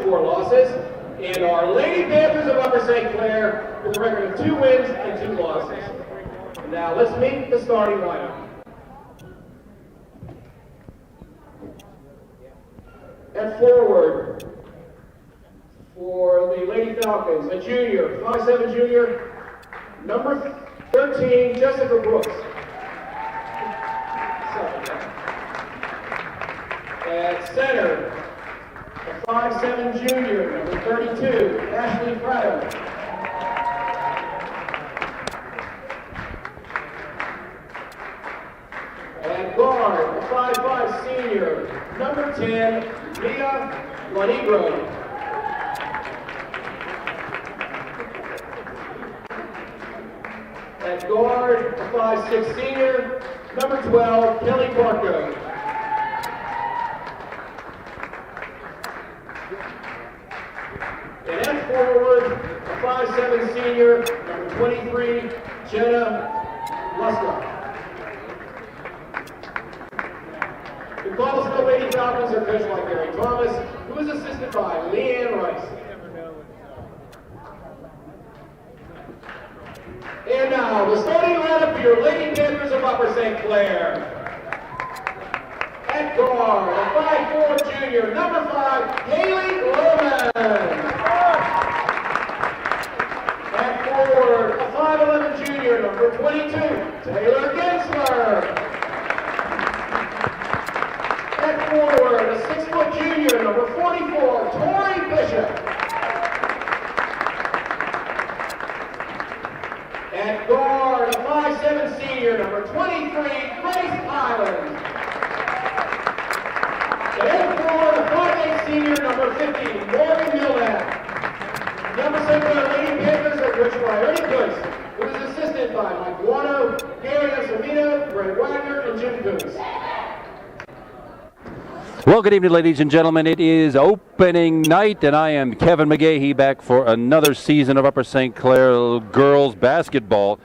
4 losses. And our Lady Panthers of Upper St. Clair with a record of 2 wins and 2 losses. Now let's meet the starting lineup. At forward, for the Lady Falcons, a junior, 5'7" junior, number 13, Jessica Brooks. At center, a 5'7" junior, number 32, Ashley Fratto. At guard, a 5'5" senior, number 10, Mia Lanigro. At guard, a 5'6" senior, number 12, Kelly Barco. And at forward, a 5'7" senior, number 23, Jenna Luska. The Connellsville Lady Falcons are coached by Gary Thomas, who is assisted by Leanne Rice. And now, the starting lineup for your Lady Panthers of Upper St. Clair. At guard, a 5'4" junior, number 5, Haley Roman. At forward, a 5'11" junior, number 22, Taylor Gensler. At forward, a 6' junior, number 44, Tori Bishop. At guard, a 5'7" senior, number 23, Grace Island. And at forward, a 5'8" senior, number 50, Morgan Milner. Number 7 Lady Panthers are coached by Ernie Kuntz, who is assisted by Mike Guano, Gary Escamino, Brett Wagner, and Jim Kuntz. Well, good evening, ladies and gentlemen. It is opening night, and I am Kevin McGahey back for another season of Upper St. Clair girls basketball.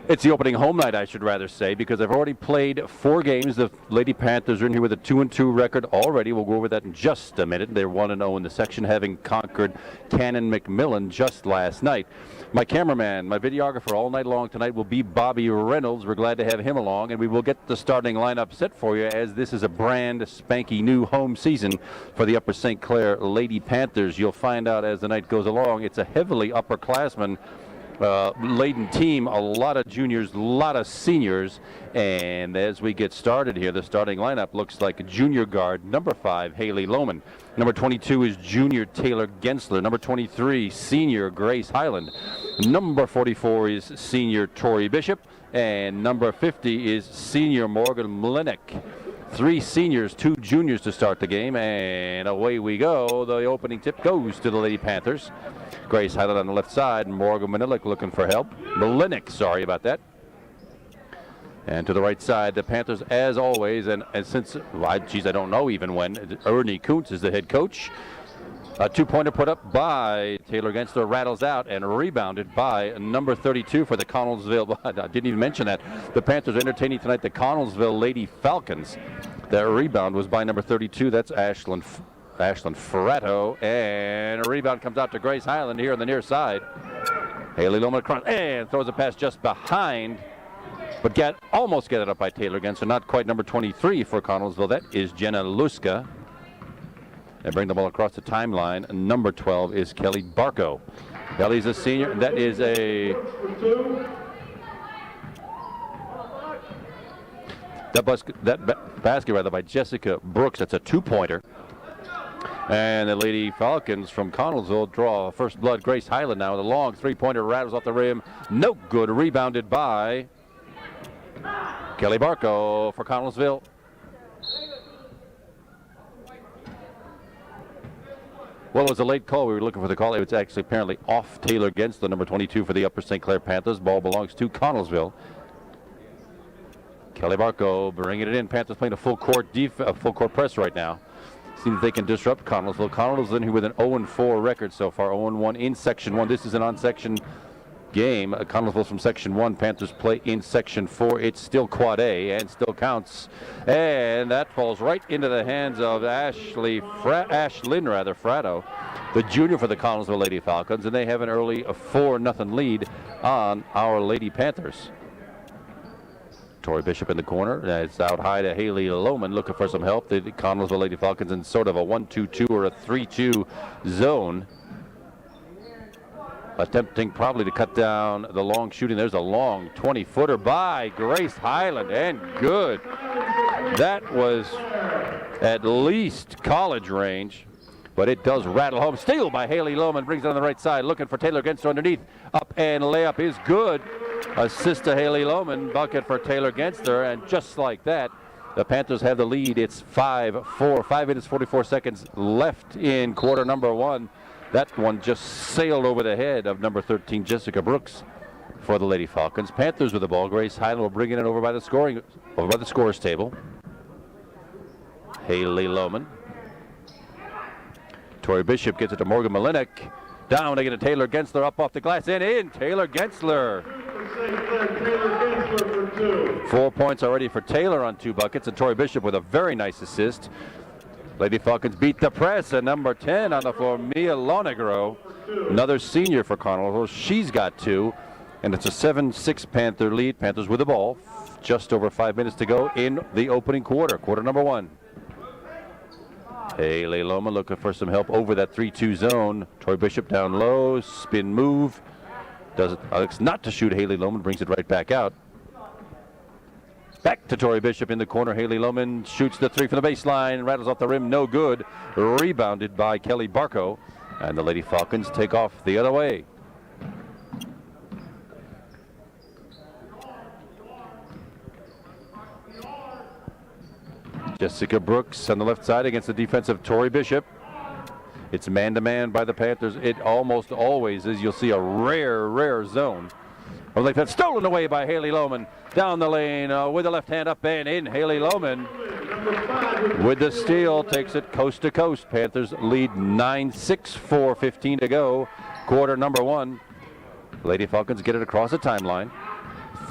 It's the opening home night, I should rather say, because I've already played 4 games. The Lady Panthers are in here with a 2-2 record already. We'll go over that in just a minute. They're 1-0 in the section, having conquered Cannon McMillan just last night. My cameraman, my videographer all night long tonight will be Bobby Reynolds. We're glad to have him along, and we will get the starting lineup set for you, as this is a brand spanky new home season for the Upper St. Clair Lady Panthers. You'll find out as the night goes along. It's a heavily upperclassman laden team, a lot of juniors, a lot of seniors, and as we get started here, the starting lineup looks like a junior guard, number 5, Haley Lohman. Number 22 is junior Taylor Gensler. Number 23, senior Grace Highland. Number 44 is senior Tori Bishop, and number 50 is senior Morgan Mlinek. 3 seniors, 2 juniors to start the game, and away we go. The opening tip goes to the Lady Panthers. Grace Highland on the left side, Morgan Mlinek looking for help. Mlinek, sorry about that. And to the right side, the Panthers, as always, and since, well, geez, I don't know even when, Ernie Kuntz is the head coach. A 2-pointer put up by Taylor Gensler, rattles out and rebounded by number 32 for the Connellsville. I didn't even mention that. The Panthers are entertaining tonight the Connellsville Lady Falcons. Their rebound was by number 32. That's Ashlyn Ferretto. And a rebound comes out to Grace Highland here on the near side. Haley Lohman across and throws a pass just behind. But almost get it up by Taylor Gensler. Not quite number 23 for Connellsville. That is Jenna Luska. They bring the ball across the timeline. Number 12 is Kelly Barco. Kelly's a senior. That is a... That basket rather by Jessica Brooks. That's a 2-pointer. And the Lady Falcons from Connellsville draw first blood. Grace Highland now with a long 3-pointer, rattles off the rim. No good. Rebounded by Kelly Barco for Connellsville. Well, it was a late call. We were looking for the call. It was actually apparently off Taylor Gensler, number 22 for the Upper St. Clair Panthers. Ball belongs to Connellsville. Kelly Barco bringing it in. Panthers playing a full court press right now. Seems they can disrupt Connellsville. Connellsville in here with an 0-4 record so far. 0-1 in Section 1. This is an on-section game. Connellsville from Section 1. Panthers play in Section 4. It's still Quad A and still counts. And that falls right into the hands of Ashlyn Fratto, the junior for the Connellsville Lady Falcons. And they have an early 4-0 lead on our Lady Panthers. Tori Bishop in the corner. It's out high to Haley Lohman looking for some help. The Connellsville Lady Falcons in sort of a 1-2-2 or a 3-2 zone. Attempting probably to cut down the long shooting. There's a long 20-footer by Grace Highland, and good. That was at least college range, but it does rattle home. Steal by Haley Lohman, brings it on the right side, looking for Taylor Genster underneath. Up and layup is good. Assist to Haley Lohman, bucket for Taylor Genster, and just like that, the Panthers have the lead. It's 5-4, 5 minutes 44 seconds left in quarter number 1. That one just sailed over the head of number 13, Jessica Brooks, for the Lady Falcons. Panthers with the ball. Grace Highland will bring it over by the scorer's table. Haley Lohman. Tori Bishop gets it to Morgan Malinek. Down again to Taylor Gensler, up off the glass and in. Taylor Gensler. 4 points already for Taylor on 2 buckets, and Tori Bishop with a very nice assist. Lady Falcons beat the press, and number 10 on the floor, Mia Lonegro, another senior for Connellsville. She's got 2, and it's a 7-6 Panther lead. Panthers with the ball. Just over 5 minutes to go in the opening quarter, quarter number 1. Haley Lohman looking for some help over that 3-2 zone. Tori Bishop down low, spin move. Does it, Alex not to shoot. Haley Lohman brings it right back out. Back to Tori Bishop in the corner. Haley Lohman shoots the 3 from the baseline, rattles off the rim, no good. Rebounded by Kelly Barco, and the Lady Falcons take off the other way. Jessica Brooks on the left side against the defensive Tori Bishop. It's man-to-man by the Panthers. It almost always is. You'll see a rare zone. Well, they've been stolen away by Haley Lohman. Down the lane with the left hand up and in. Haley Lohman with the steal takes it coast to coast. Panthers lead 9-6, 4:15 to go. Quarter number 1. Lady Falcons get it across the timeline.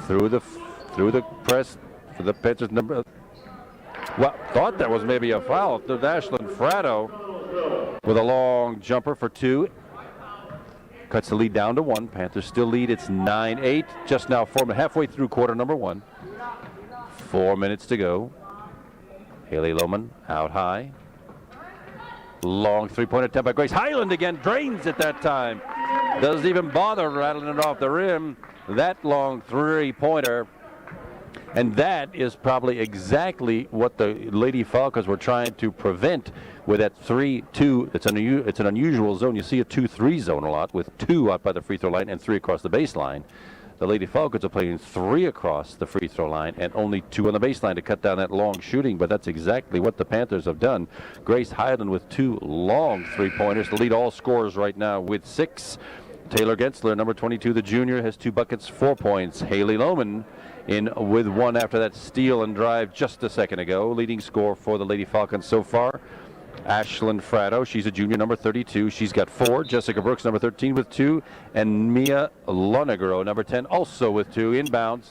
Through the press for the Panthers number. Well, thought that was maybe a foul. To Ashlyn Fratto with a long jumper for 2. Cuts the lead down to 1. Panthers still lead. It's 9-8. Just now halfway through quarter number 1. 4 minutes to go. Haley Lohman out high. Long 3-point attempt by Grace Highland again. Drains it that time. Doesn't even bother rattling it off the rim. That long 3-pointer. And that is probably exactly what the Lady Falcons were trying to prevent with that 3-2. It's an unusual zone. You see a 2-3 zone a lot with 2 out by the free throw line and 3 across the baseline. The Lady Falcons are playing 3 across the free throw line and only 2 on the baseline to cut down that long shooting, but that's exactly what the Panthers have done. Grace Highland with 2 long 3-pointers to lead all scorers right now with 6. Taylor Gensler, number 22, the junior, has 2 buckets, 4 points. Haley Lohman in with 1 after that steal and drive just a second ago. Leading scorer for the Lady Falcons so far, Ashlyn Fratto. She's a junior, number 32. She's got 4. Jessica Brooks, number 13, with 2. And Mia Lonegro, number 10, also with 2. Inbounds.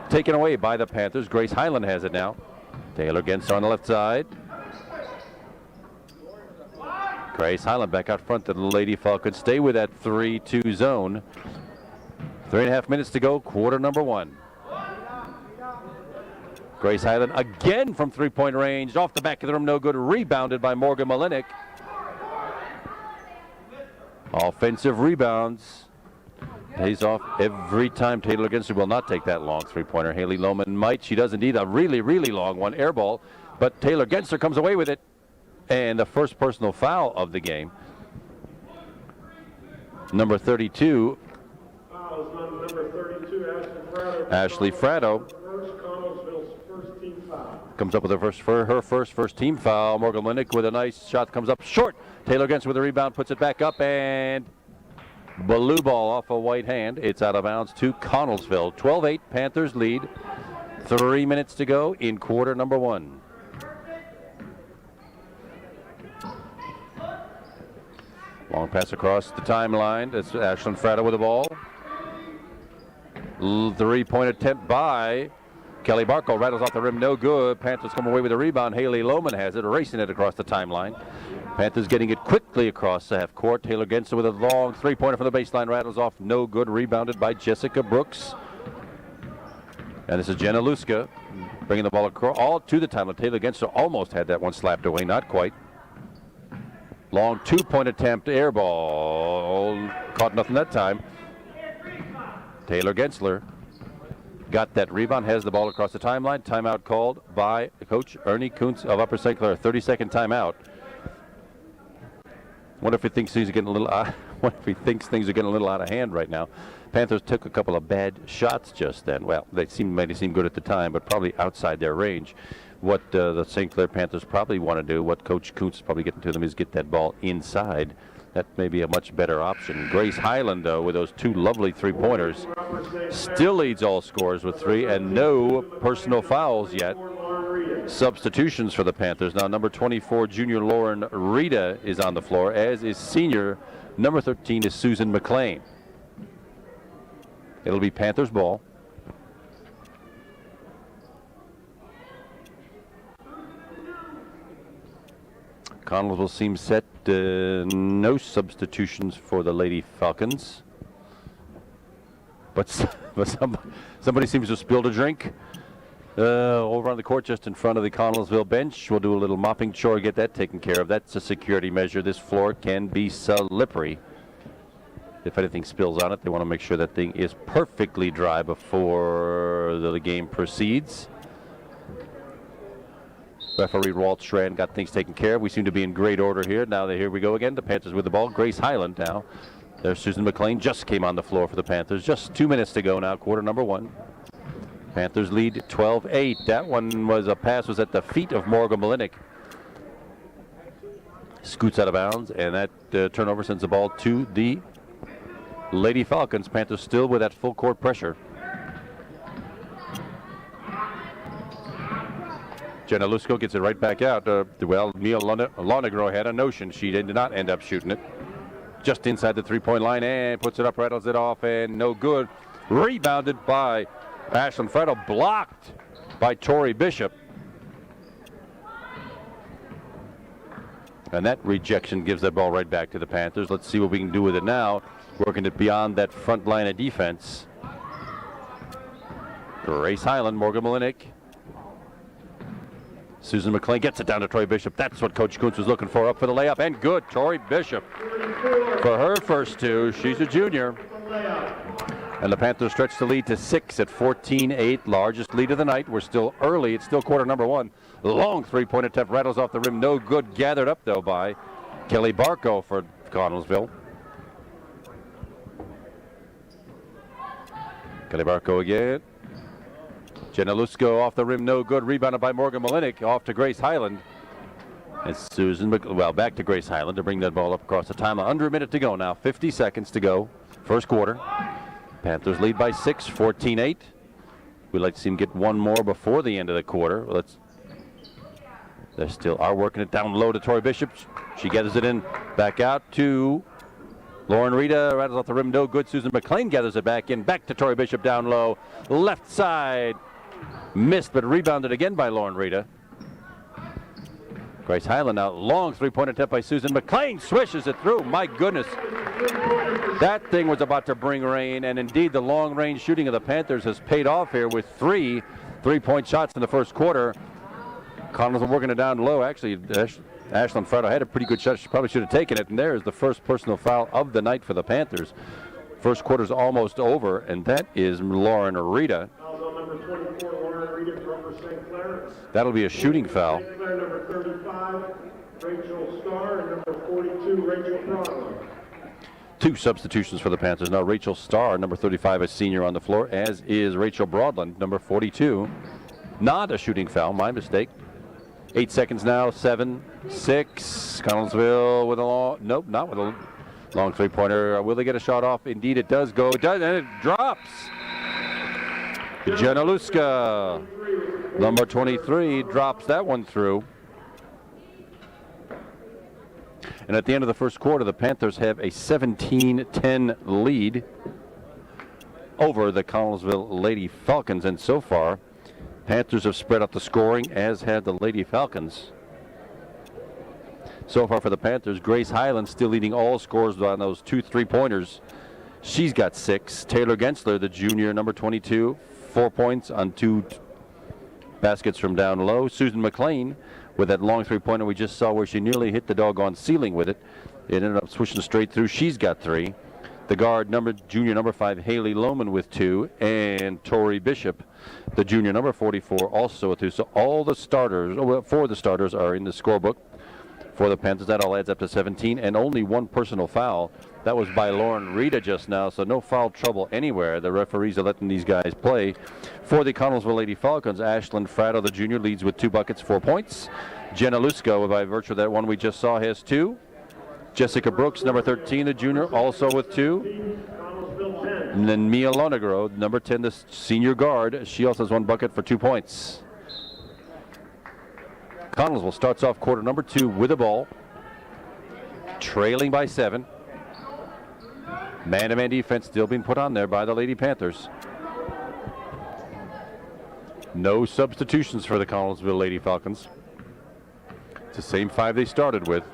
Taken away by the Panthers. Grace Highland has it now. Taylor Genster on the left side. Grace Highland back out front to the Lady Falcons. Stay with that 3-2 zone. 3.5 minutes to go, quarter number 1. Grace Highland again from 3-point range. Off the back of the rim, no good. Rebounded by Morgan Malinek. Offensive rebounds. Pays off every time. Taylor Genster will not take that long 3-pointer. Haley Lohman might. She does indeed. A really long one. Air ball. But Taylor Genster comes away with it. And the first personal foul of the game. Number 32. Ashley Fratto comes up with her first team foul. Morgan Linick with a nice shot, comes up short. Taylor Genster with a rebound, puts it back up, and blue ball off a white hand. It's out of bounds to Connellsville. 12-8, Panthers lead. 3 minutes to go in quarter number 1. Long pass across the timeline. It's Ashlyn Frado with the ball. 3-point attempt by Kelly Barco. Rattles off the rim, no good. Panthers come away with a rebound. Haley Lohman has it, racing it across the timeline. Panthers getting it quickly across the half court. Taylor Genser with a long 3-pointer from the baseline. Rattles off, no good. Rebounded by Jessica Brooks. And this is Jenna Luska bringing the ball across, all to the timeline. Taylor Genser almost had that one slapped away, not quite. Long 2-point attempt, air ball. Caught nothing that time. Taylor Gensler got that rebound, has the ball across the timeline. Timeout called by Coach Ernie Kuntz of Upper St. Clair. 30-second timeout. Wonder if he thinks things are getting a little out of hand right now. Panthers took a couple of bad shots just then. Well, they might have seemed good at the time, but probably outside their range. What the St. Clair Panthers probably want to do, what Coach Kuntz is probably getting to them, is get that ball inside. That may be a much better option. Grace Highland, though, with those 2 lovely 3-pointers, still leads all scorers with 3, and no personal fouls yet. Substitutions for the Panthers. Now, number 24, junior Lauren Rita is on the floor, as is senior number 13 is Susan McLean. It'll be Panthers ball. Connellsville seems set. No substitutions for the Lady Falcons. But somebody seems to have spilled a drink over on the court just in front of the Connellsville bench. We'll do a little mopping chore, get that taken care of. That's a security measure. This floor can be slippery. If anything spills on it, they want to make sure that thing is perfectly dry before the game proceeds. Referee Walt Schran got things taken care of. We seem to be in great order here. Now here we go again. The Panthers with the ball. Grace Highland now. There's Susan McLean, just came on the floor for the Panthers. Just 2 minutes to go now, quarter number 1. Panthers lead 12-8. That one was a pass, was at the feet of Morgan Malinik. Scoots out of bounds, and that turnover sends the ball to the Lady Falcons. Panthers still with that full court pressure. Jenna Lusko gets it right back out. Well, Neil Lonegro had a notion. She did not end up shooting it. Just inside the 3-point line and puts it up, rattles it off, and no good. Rebounded by Ashlyn Frado, blocked by Tori Bishop. And that rejection gives that ball right back to the Panthers. Let's see what we can do with it now. Working it beyond that front line of defense. Grace Highland, Morgan Malinik. Susan McLean gets it down to Tori Bishop. That's what Coach Kuntz was looking for. Up for the layup, and good. Tori Bishop for her first 2. She's a junior. And the Panthers stretch the lead to 6 at 14-8. Largest lead of the night. We're still early. It's still quarter number 1. Long 3-point attempt, rattles off the rim. No good. Gathered up, though, by Kelly Barco for Connellsville. Kelly Barco again. Jenna Lusko off the rim, no good. Rebounded by Morgan Malinik, off to Grace Highland. And Susan, back to Grace Highland to bring that ball up across the timeline. Under a minute to go now, 50 seconds to go. First quarter. Panthers lead by 6, 14-8. We'd like to see them get one more before the end of the quarter. They still are working it down low to Tori Bishop. She gathers it in, back out to Lauren Rita, rattles off the rim, no good. Susan McLean gathers it back in, back to Tori Bishop down low. Left side. Missed, but rebounded again by Lauren Rita. Grace Highland now, long 3-point attempt by Susan McLean, swishes it through. My goodness, that thing was about to bring rain, and indeed the long-range shooting of the Panthers has paid off here with 3 3-point shots in the first quarter. Connellsville working it down low. Actually, Ashlyn Frado had a pretty good shot. She probably should have taken it, and there's the first personal foul of the night for the Panthers. First quarter's almost over, and that is Lauren Rita. That'll be a shooting foul. Number 35, Rachel Starr, and number 42, Rachel Broadland. 2 substitutions for the Panthers. Now Rachel Starr, number 35, a senior on the floor, as is Rachel Broadland, number 42. Not a shooting foul, my mistake. 8 seconds now, 7, 6. Connellsville with a long, nope, not with a long 3-pointer. Will they get a shot off? Indeed it does go, it does, and it drops. Jenna Luska, number 23, drops that one through. And at the end of the first quarter, the Panthers have a 17-10 lead over the Connellsville Lady Falcons. And so far, Panthers have spread out the scoring, as have the Lady Falcons. So far for the Panthers, Grace Highland still leading all scorers on those 2 3-pointers. She's got 6. Taylor Gensler, the junior, number 22, 4 points on 2 baskets from down low. Susan McLean with that long 3-pointer we just saw where she nearly hit the doggone ceiling with it. It ended up swishing straight through. She's got 3. The guard, junior number 5, Haley Lohman with 2, and Tori Bishop, the junior number 44, also with 2. So all the starters, 4 of the starters are in the scorebook for the Panthers. That all adds up to 17, and only 1 personal foul. That was by Lauren Rita just now, so no foul trouble anywhere. The referees are letting these guys play. For the Connellsville Lady Falcons, Ashlyn Fratto, the junior, leads with 2 buckets, 4 points. Jenna Lusko, by virtue of that one we just saw, has 2. Jessica Brooks, number 13, the junior, also with 2. And then Mia Lonegro, number 10, the senior guard. She also has 1 bucket for 2 points. Connellsville starts off quarter number 2 with the ball, trailing by 7. Man-to-man defense still being put on there by the Lady Panthers. No substitutions for the Connellsville Lady Falcons. It's the same 5 they started with.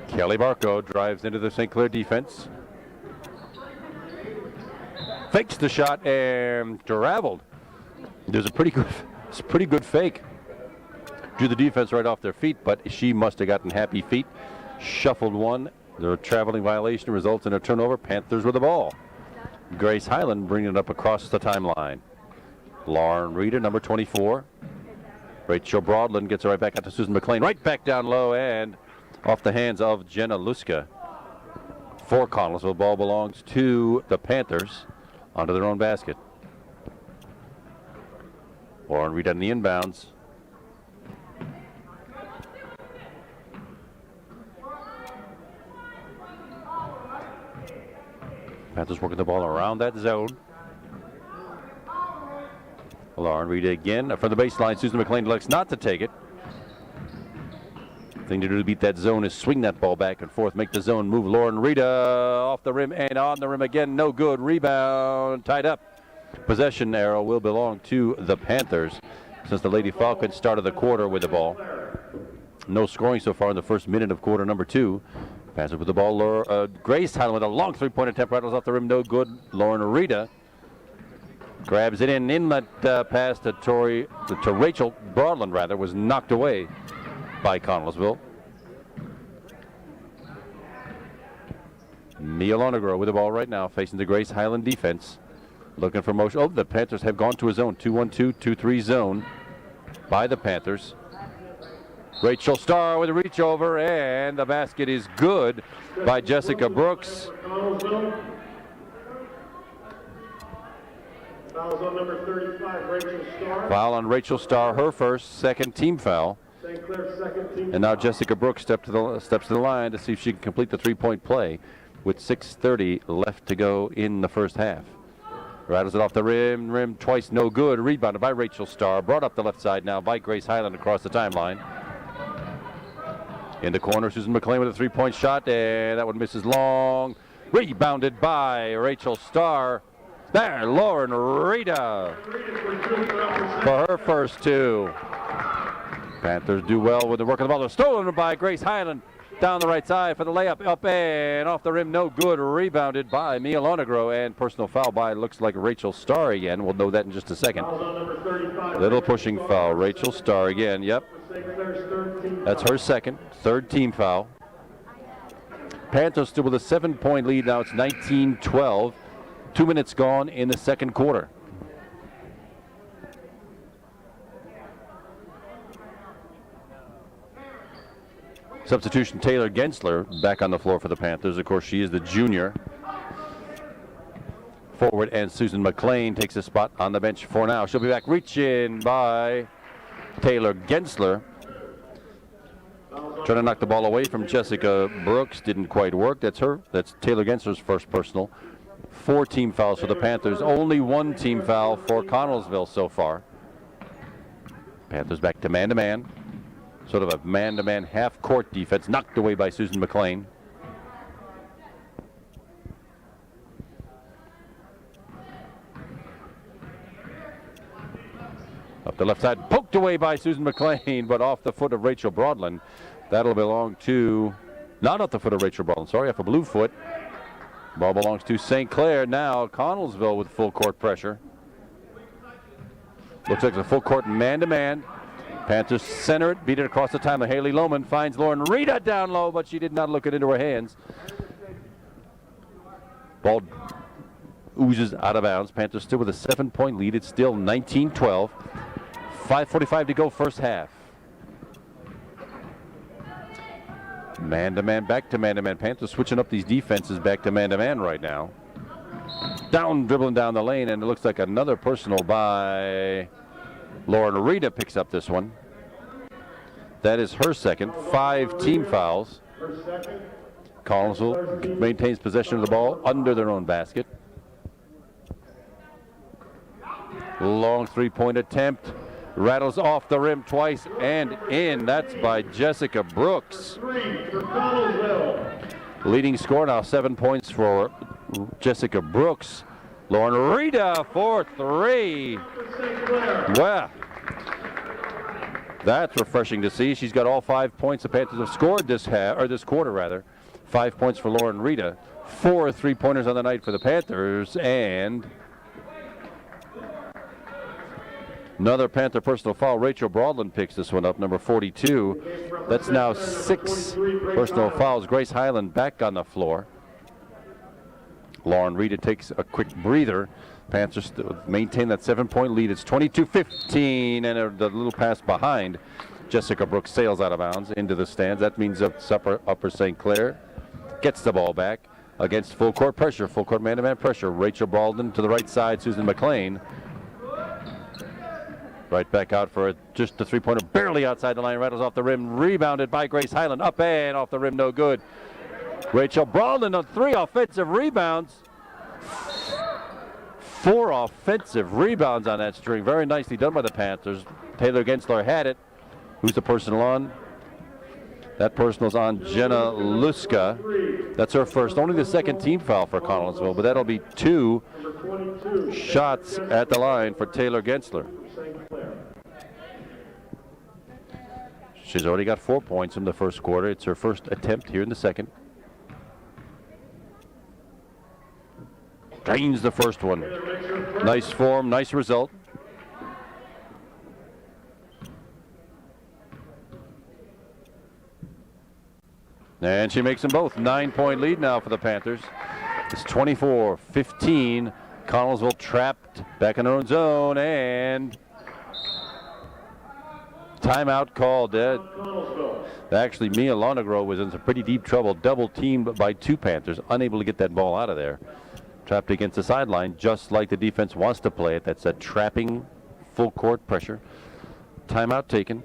Kelly Barco drives into the St. Clair defense. Fakes the shot and traveled. There's a pretty good fake. Drew the defense right off their feet, but she must have gotten happy feet. Shuffled one. The traveling violation results in a turnover. Panthers with the ball. Grace Highland bringing it up across the timeline. Lauren Reeder, number 24. Rachel Broadland gets it right back out to Susan McLean. Right back down low and off the hands of Jenna Luska. For Connellsville, ball belongs to the Panthers onto their own basket. Lauren Reed on the inbounds. Panthers working the ball around that zone. Lauren Reed again from the baseline. Susan McLean elects not to take it. Thing to do to beat that zone is swing that ball back and forth, make the zone move. Lauren Rita off the rim and on the rim again. No good. Rebound tied up. Possession arrow will belong to the Panthers since the Lady Falcons started the quarter with the ball. No scoring so far in the first minute of quarter number 2. Panthers with the ball. Grace Highland with a long 3-pointer attempt. Rattles off the rim. No good. Lauren Rita grabs it in. Inlet pass to Rachel Broadland, rather, was knocked away by Connellsville. Mia Lonegro with the ball right now, facing the Grace Highland defense. Looking for motion. Oh, the Panthers have gone to a zone. 2-1-2, 2-3 zone by the Panthers. Rachel Starr with a reach over, and the basket is good by Jessica Brooks. Foul on number 35, Rachel Starr. Foul on Rachel Starr, her first, second team foul. St. Clair's second team. And now Jessica Brooks steps to the line to see if she can complete the 3-point play with 6:30 left to go in the first half. Rattles it off the rim twice, no good. Rebounded by Rachel Starr, brought up the left side now by Grace Highland across the timeline. In the corner, Susan McLean with a 3-point shot, and that one misses long. Rebounded by Rachel Starr. There, Lauren Rita for her first 2. Panthers do well with the work of the ball. They're stolen by Grace Highland down the right side for the layup. Up and off the rim, no good. Rebounded by Mia Lonegro, and personal foul by, looks like Rachel Starr again. We'll know that in just a second. Little pushing foul. Rachel Starr again, yep. That's her second, third team foul. Panthers still with a 7-point lead now. It's 19-12. 2 minutes gone in the second quarter. Substitution Taylor Gensler back on the floor for the Panthers. Of course, she is the junior forward, and Susan McLean takes a spot on the bench for now. She'll be back. Reach in by Taylor Gensler. Trying to knock the ball away from Jessica Brooks. Didn't quite work. That's Taylor Gensler's first personal. 4 team fouls for the Panthers. Only 1 team foul for Connellsville so far. Panthers back to man-to-man. Sort of a man-to-man half-court defense, knocked away by Susan McLean. Up the left side, poked away by Susan McLean, but off the foot of Rachel Broadland. That'll belong to, not off the foot of Rachel Broadland, sorry, off a blue foot. Ball belongs to St. Clair. Now Connellsville with full court pressure. Looks like it's a full court man-to-man. Panthers center it, beat it across the timeline. Haley Lohman finds Lauren Rita down low, but she did not look it into her hands. Ball oozes out of bounds. Panthers still with a 7-point lead. It's still 19-12. 5:45 to go first half. Man-to-man, back to man-to-man. Panthers switching up these defenses back to man-to-man right now. Down, dribbling down the lane, and it looks like another personal by Lauren Rita picks up this one. That is her second. 5 team fouls. Connellsville maintains possession of the ball under their own basket. Long three-point attempt. Rattles off the rim twice and in. That's by Jessica Brooks. Leading score now 7 points for Jessica Brooks. Lauren Rita for 3. Well, that's refreshing to see. She's got all 5 points the Panthers have scored this quarter rather. 5 points for Lauren Rita. 4 3-pointers on the night for the Panthers, and another Panther personal foul. Rachel Broadland picks this one up, number 42. That's now 6 personal fouls. Grace Highland back on the floor. Lauren Rita takes a quick breather. Panthers maintain that 7-point lead. It's 22-15, and the little pass behind. Jessica Brooks sails out of bounds into the stands. That means upper St. Clair gets the ball back against full court pressure, full court man-to-man pressure. Rachel Broadland to the right side, Susan McLean. Right back out for just a 3-pointer, barely outside the line, rattles off the rim, rebounded by Grace Highland, up and off the rim, no good. Rachel Broadland on 3 offensive rebounds. 4 offensive rebounds on that string. Very nicely done by the Panthers. Taylor Gensler had it. Who's the personal on? That personal's on Jenna Luska. That's her first. Only the second team foul for Connellsville, but that'll be 2 shots at the line for Taylor Gensler. She's already got 4 points in the first quarter. It's her first attempt here in the second. Drains the first one. Nice form, nice result. And she makes them both. 9-point lead now for the Panthers. It's 24-15. Connellsville trapped back in their own zone, and timeout called. Actually, Mia Lonegro was in some pretty deep trouble. Double teamed by 2 Panthers, unable to get that ball out of there. Trapped against the sideline, just like the defense wants to play it. That's a trapping, full court pressure. Timeout taken.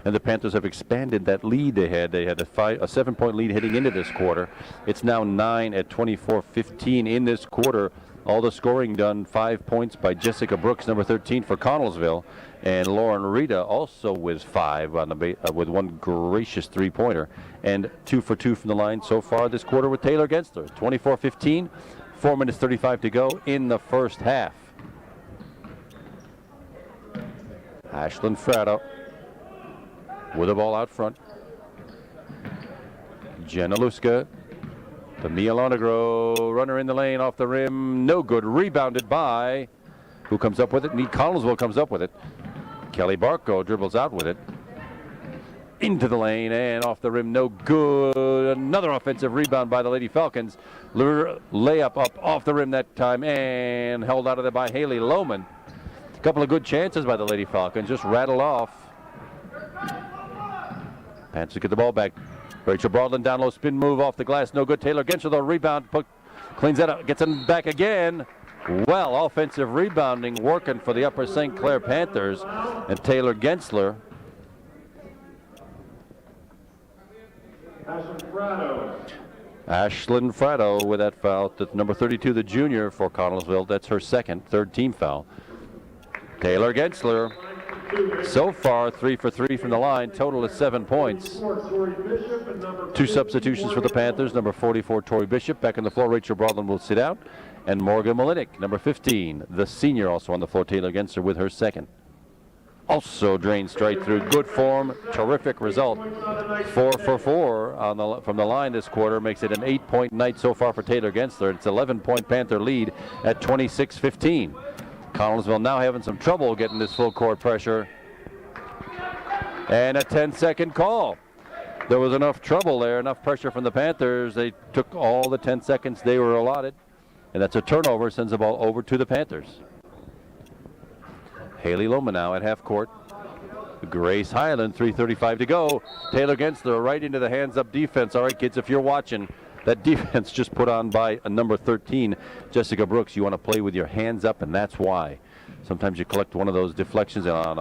And the Panthers have expanded that lead they had. They had a 7-point lead heading into this quarter. It's now 9 at 24-15 in this quarter. All the scoring done, 5 points by Jessica Brooks, number 13 for Connellsville. And Lauren Rita also with 5 on the with 1 gracious 3-pointer. And 2 for 2 from the line so far this quarter with Taylor Gensler. 24-15, 4 minutes 35 to go in the first half. Ashlyn Fratto with the ball out front. Jenna Luska to Mia Lonegro, runner in the lane, off the rim, no good. Rebounded by, who comes up with it? Connellsville comes up with it. Kelly Barco dribbles out with it. Into the lane and off the rim, no good. Another offensive rebound by the Lady Falcons. Layup up off the rim that time and held out of there by Haley Lohman. A couple of good chances by the Lady Falcons, just rattled off. Panthers get the ball back. Rachel Broadland down low, spin move off the glass, no good. Taylor Gensler, the rebound, cleans that up, gets him back again. Well, offensive rebounding working for the Upper St. Clair Panthers. And Taylor Gensler. Ashlyn Fratto with that foul. That's number 32, the junior for Connellsville. That's her third team foul. Taylor Gensler, so far 3 for 3 from the line. Total is 7 points. 2 substitutions for the Panthers. Number 44, Tori Bishop, back on the floor. Rachel Broadland will sit out. And Morgan Malinik, number 15, the senior, also on the floor. Taylor Gensler with her second. Also drained straight through. Good form, terrific result. 4 for 4 from the line this quarter makes it an 8-point night so far for Taylor Gensler. It's 11-point Panther lead at 26-15. Connellsville now having some trouble getting this full court pressure. And a 10-second call. There was enough trouble there, enough pressure from the Panthers. They took all the 10 seconds they were allotted. And that's a turnover, sends the ball over to the Panthers. Haley Loma now at half court. Grace Highland, 3:35 to go. Taylor Gensler right into the hands-up defense. All right, kids, if you're watching, that defense just put on by a number 13, Jessica Brooks. You want to play with your hands up, and that's why. Sometimes you collect one of those deflections on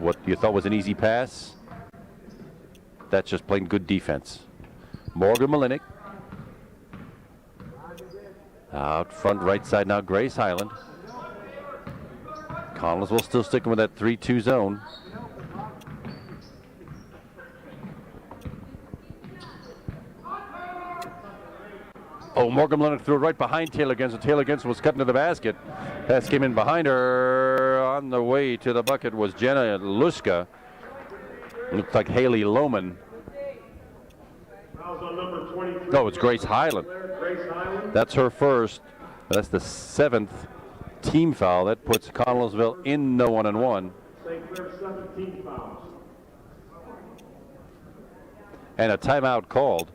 what you thought was an easy pass. That's just plain good defense. Morgan Malinik. Out front, right side now, Grace Highland. Connellsville still sticking with that 3-2 zone. Oh, Morgan Leonard threw it right behind Taylor Gensler. Taylor Gensler was cutting to the basket. Pass came in behind her. On the way to the bucket was Jenna Luska. Looks like Haley Lohman. No, it's Grace Highland. That's her first. That's the 7th team foul. That puts Connellsville in the 1-and-1. And a timeout called.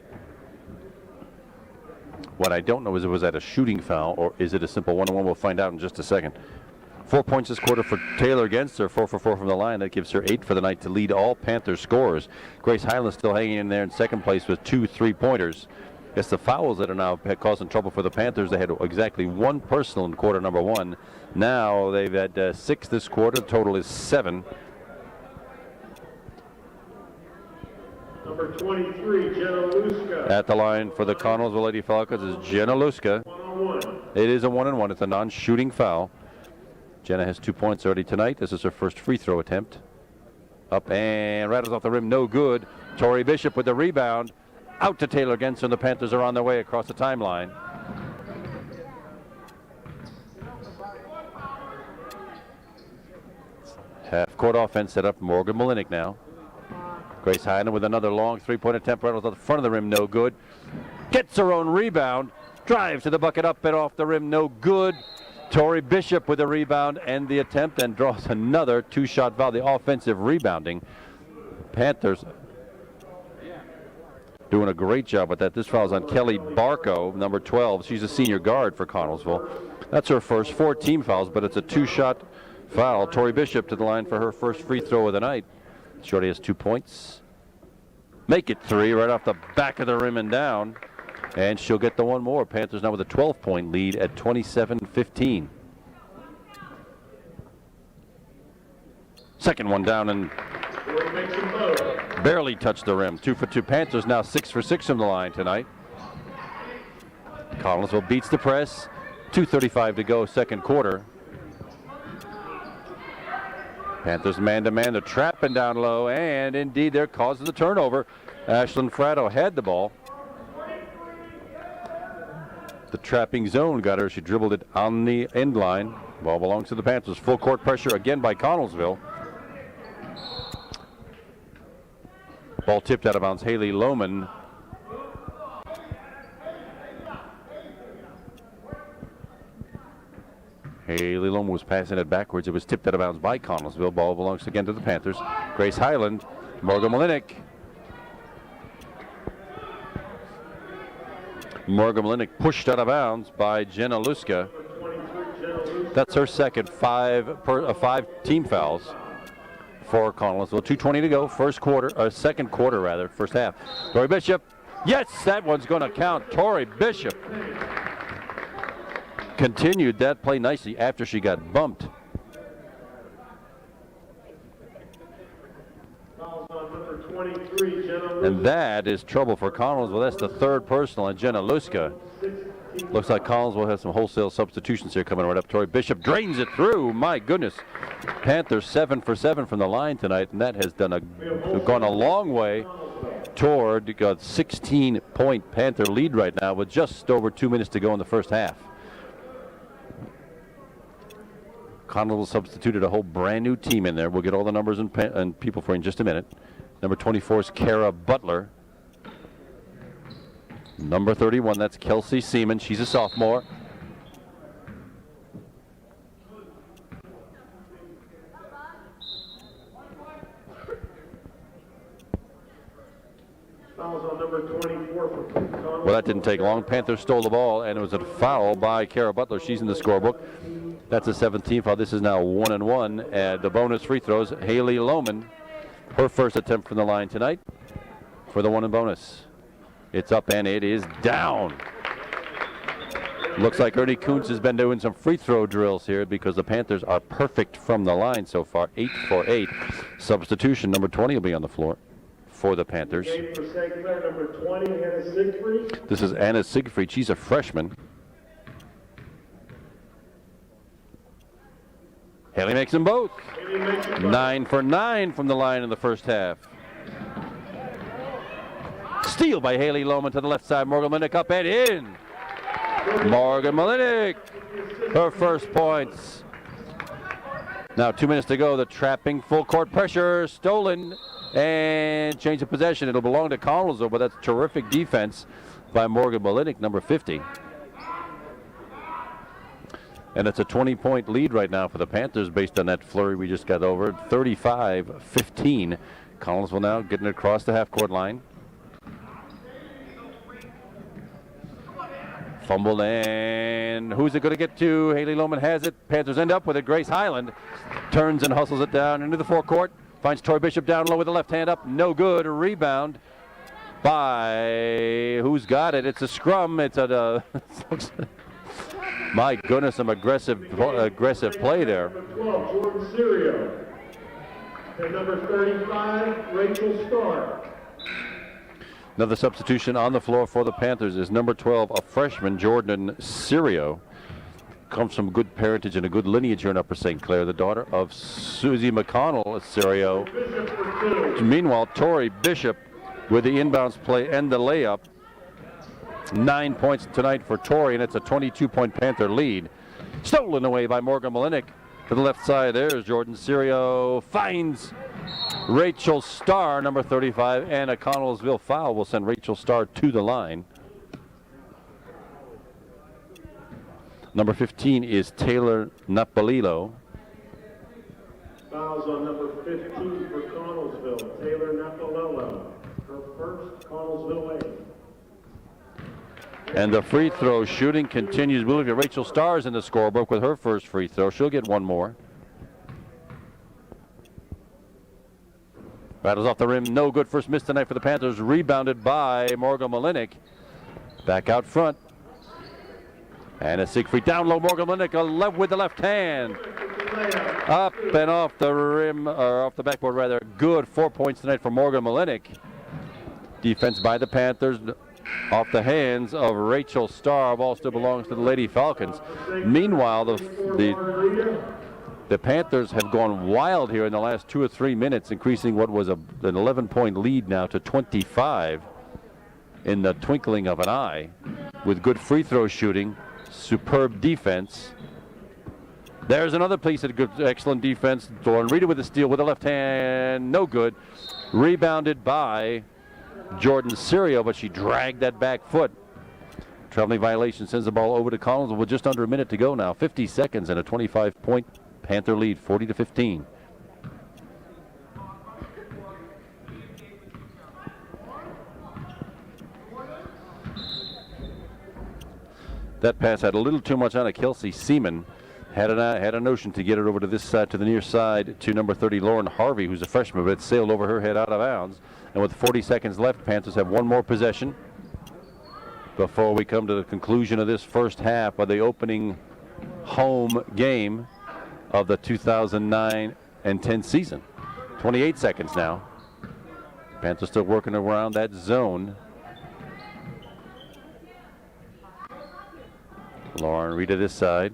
What I don't know is, was that a shooting foul or is it a simple 1-on-1? We'll find out in just a second. 4 points this quarter for Taylor Gensler, 4 for 4 from the line. That gives her 8 for the night to lead all Panthers scorers. Grace Highland still hanging in there in second place with 2 3-pointers. It's the fouls that are now causing trouble for the Panthers. They had exactly 1 personal in quarter number 1. Now they've had 6 this quarter. The total is 7. Number 23, Jenna Luska. At the line for the Connellsville Lady Falcons is Jenna Luska. It is a 1-and-1. It's a non-shooting foul. Jenna has 2 points already tonight. This is her first free throw attempt. Up and rattles off the rim. No good. Tori Bishop with the rebound. Out to Taylor Gensler, and the Panthers are on their way across the timeline. Half-court offense set up. Morgan Malinik now. Grace Hyden with another long 3-point attempt. Rattles off the front of the rim. No good. Gets her own rebound. Drives to the bucket, up and off the rim. No good. Tori Bishop with the rebound and the attempt, and draws another 2-shot foul. The offensive rebounding. Panthers doing a great job with that. This foul is on Kelly Barco, number 12. She's a senior guard for Connellsville. That's her first 4 team fouls, but it's a 2-shot foul. Tori Bishop to the line for her first free throw of the night. Shorty has 2 points. Make it 3 right off the back of the rim and down. And she'll get the one more. Panthers now with a 12-point lead at 27-15. Second one down and barely touched the rim. 2 for 2. Panthers now 6 for 6 from the line tonight. Connellsville beats the press. 2:35 to go, second quarter. Panthers man-to-man. They're trapping down low, and indeed they're causing the turnover. Ashlyn Fratto had the ball. The trapping zone got her. She dribbled it on the end line. Ball belongs to the Panthers. Full court pressure again by Connellsville. Ball tipped out of bounds. Haley Lohman. Haley Lohman was passing it backwards. It was tipped out of bounds by Connellsville. Ball belongs again to the Panthers. Grace Highland. Morgan Malinik. Morgan Malinik pushed out of bounds by Jenna Luska. That's her second 5 team fouls for Connellsville. 2:20 to go, second quarter rather, first half. Tori Bishop, yes, that one's going to count. Tori Bishop continued that play nicely after she got bumped. 23, Jenna And that is trouble for Connellsville. That's the third personal on Jenna Luska. Looks like Collins will have some wholesale substitutions here coming right up. Tori Bishop drains it through. My goodness. Panthers 7 for 7 from the line tonight, and that has gone a long way toward a 16-point Panther lead right now with just over 2 minutes to go in the first half. Connellsville substituted a whole brand new team in there. We'll get all the numbers and people for you in just a minute. Number 24 is Kara Butler. Number 31, that's Kelsey Seaman. She's a sophomore. Fouls on number 24 for Connellsville. Well, that didn't take long. Panthers stole the ball, and it was a foul by Kara Butler. She's in the scorebook. That's a 17th foul. This is now 1-1. And the bonus free throws, Haley Lohman, her first attempt from the line tonight for the 1 and bonus. It's up and it is down. Looks like Ernie Kuntz has been doing some free throw drills here because the Panthers are perfect from the line so far. 8 for 8. Substitution number 20 will be on the floor for the Panthers. For St. Clair, number 20, Hannah Siegfried. This is Anna Siegfried. She's a freshman. Haley makes them both. 9 for 9 from the line in the first half. Steal by Haley Lohman to the left side. Morgan Malinik up and in. Morgan Malinik, her first points. Now 2 minutes to go. The trapping full court pressure stolen and change of possession. It'll belong to Connellsville, but that's terrific defense by Morgan Malinik, number 50. And it's a 20-point lead right now for the Panthers based on that flurry we just got over. 35-15. Connellsville now getting across the half-court line. Fumbled, and who's it going to get to? Haley Lohman has it. Panthers end up with it. Grace Highland turns and hustles it down into the forecourt. Finds Tori Bishop down low with the left hand up. No good. A rebound by who's got it? It's a scrum. It's a my goodness, some aggressive play there. Number 12, Jordan Serio. And number 35, Rachel Starr. Another substitution on the floor for the Panthers is number 12, a freshman, Jordan Serio. Comes from good parentage and a good lineage here in Upper St. Clair, the daughter of Susie McConnell Serio. Meanwhile, Tori Bishop with the inbounds play and the layup. 9 points tonight for Tori, and it's a 22-point Panther lead. Stolen away by Morgan Malinik. To the left side, there's Jordan Serio. Finds Rachel Starr, number 35, and a Connellsville foul will send Rachel Starr to the line. Number 15 is Taylor Napolilo. Fouls on number 15 for Connellsville, Taylor Napolilo. Her first Connellsville aid. And the free throw shooting continues. We'll look at Rachel Starr's in the scorebook with her first free throw. She'll get one more. Battles off the rim, no good. First miss tonight for the Panthers. Rebounded by Morgan Malinik. Back out front. And a Siegfried down low. Morgan Malinik with the left hand. Up and off the rim, or off the backboard rather. Good 4 points tonight for Morgan Malinik. Defense by the Panthers. Off the hands of Rachel Starr. Ball still belongs to the Lady Falcons. Meanwhile, the Panthers have gone wild here in the last 2 or 3 minutes, increasing what was an 11-point lead now to 25 in the twinkling of an eye, with good free throw shooting, superb defense. There's another piece of good, excellent defense. Doran Rita with the steal with the left hand, no good. Rebounded by Jordan Serio, but she dragged that back foot. Traveling violation sends the ball over to Collins with just under a minute to go now. 50 seconds and a 25-point Panther lead, 40-15. That pass had a little too much on it. Kelsey Seaman had a notion to get it over to this side, to the near side, to number 30, Lauren Harvey, who's a freshman, but it sailed over her head out of bounds. And with 40 seconds left, Panthers have one more possession before we come to the conclusion of this first half of the opening home game of the 2009 and 10 season. 28 seconds now. Panthers still working around that zone. Lauren Reed to this side.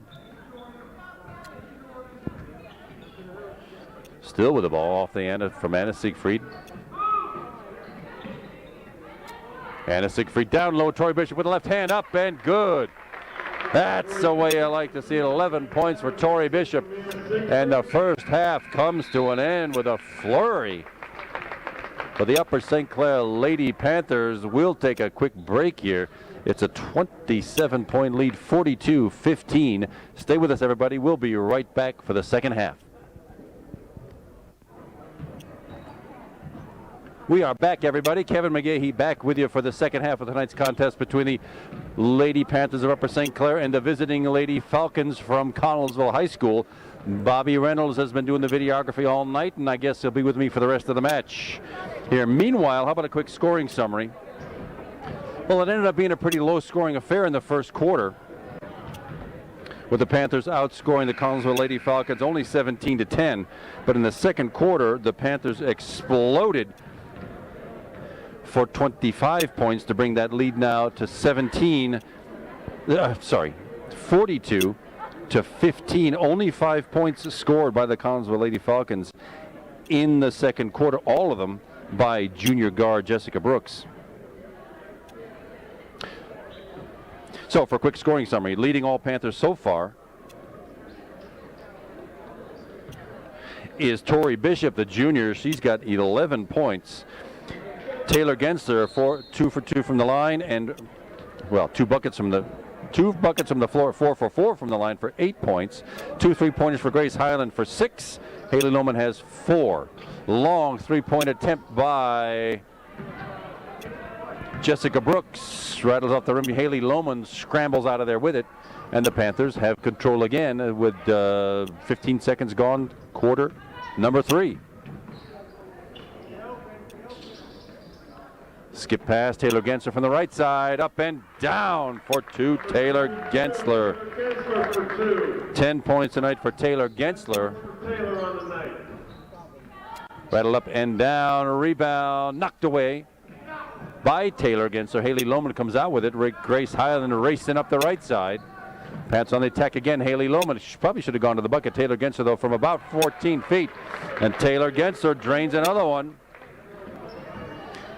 Still with the ball off the from Anna Siegfried. Anna Siegfried down low. Tori Bishop with the left hand up and good. That's the way I like to see it. 11 points for Tori Bishop. And the first half comes to an end with a flurry. But the Upper St. Clair Lady Panthers will take a quick break here. It's a 27-point lead, 42-15. Stay with us, everybody. We'll be right back for the second half. We are back, everybody. Kevin McGahey back with you for the second half of tonight's contest between the Lady Panthers of Upper St. Clair and the visiting Lady Falcons from Connellsville High School. Bobby Reynolds has been doing the videography all night, and I guess he'll be with me for the rest of the match here. Meanwhile, how about a quick scoring summary? Well, it ended up being a pretty low-scoring affair in the first quarter, with the Panthers outscoring the Connellsville Lady Falcons only 17-10. But in the second quarter, the Panthers exploded for 25 points to bring that lead now to 42-15. Only 5 points scored by the Connellsville Lady Falcons in the second quarter, all of them by junior guard Jessica Brooks. So for a quick scoring summary, leading all Panthers so far is Tori Bishop, the junior. She's got 11 points. Taylor Gensler, 2 for 2 from the line, and well, two buckets from the floor, 4 for 4 from the line for 8 points. 2 3-pointers for Grace Highland for 6. Haley Lohman has 4. Long 3-point attempt by Jessica Brooks, rattles off the rim. Haley Lohman scrambles out of there with it, and the Panthers have control again with 15 seconds gone, quarter number 3. Skip pass, Taylor Gensler from the right side, up and down for 2, Taylor Gensler. 10 points tonight for Taylor Gensler. Rattled up and down, rebound, knocked away by Taylor Gensler. Haley Lohman comes out with it. Grace Highland racing up the right side. Pants on the attack again. Haley Lohman probably should have gone to the bucket. Taylor Gensler, though, from about 14 feet. And Taylor Gensler drains another one.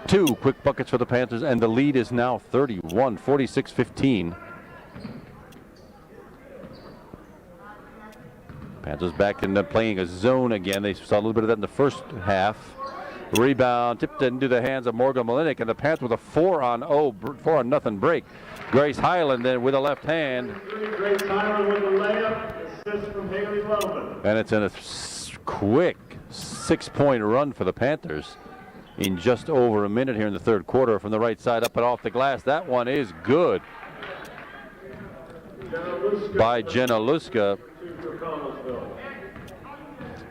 2 quick buckets for the Panthers, and the lead is now 31, 46-15. Panthers back into playing a zone again. They saw a little bit of that in the first half. Rebound tipped into the hands of Morgan Malinik, and the Panthers with a 4-0 break. Grace Highland then with a left hand. Grace Highland with a layup, assist from Haley Lohman. And it's in a quick 6-point run for the Panthers in just over a minute here in the third quarter from the right side, up and off the glass. That one is good by Jenna Luska.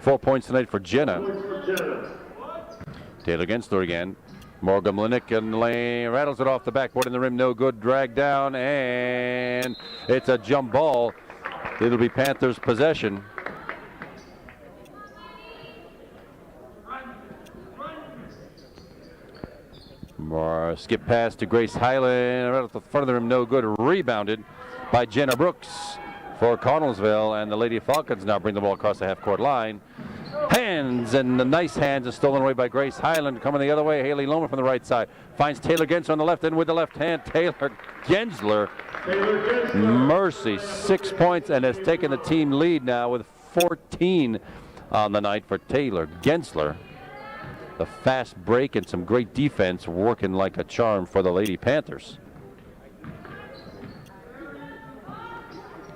4 points tonight for Jenna. Taylor Gensler again. Morgan Malinik in the lane, rattles it off the backboard in the rim, no good, dragged down, and it's a jump ball. It'll be Panthers possession. More skip pass to Grace Highland, right at the front of the rim, no good, rebounded by Jenna Brooks for Connellsville, and the Lady Falcons now bring the ball across the half-court line. Hands, and the nice hands are stolen away by Grace Highland. Coming the other way, Haley Lohman from the right side. Finds Taylor Gensler on the left end with the left hand. Taylor Gensler. Mercy, 6 points, and has taken the team lead now with 14 on the night for Taylor Gensler. The fast break and some great defense working like a charm for the Lady Panthers.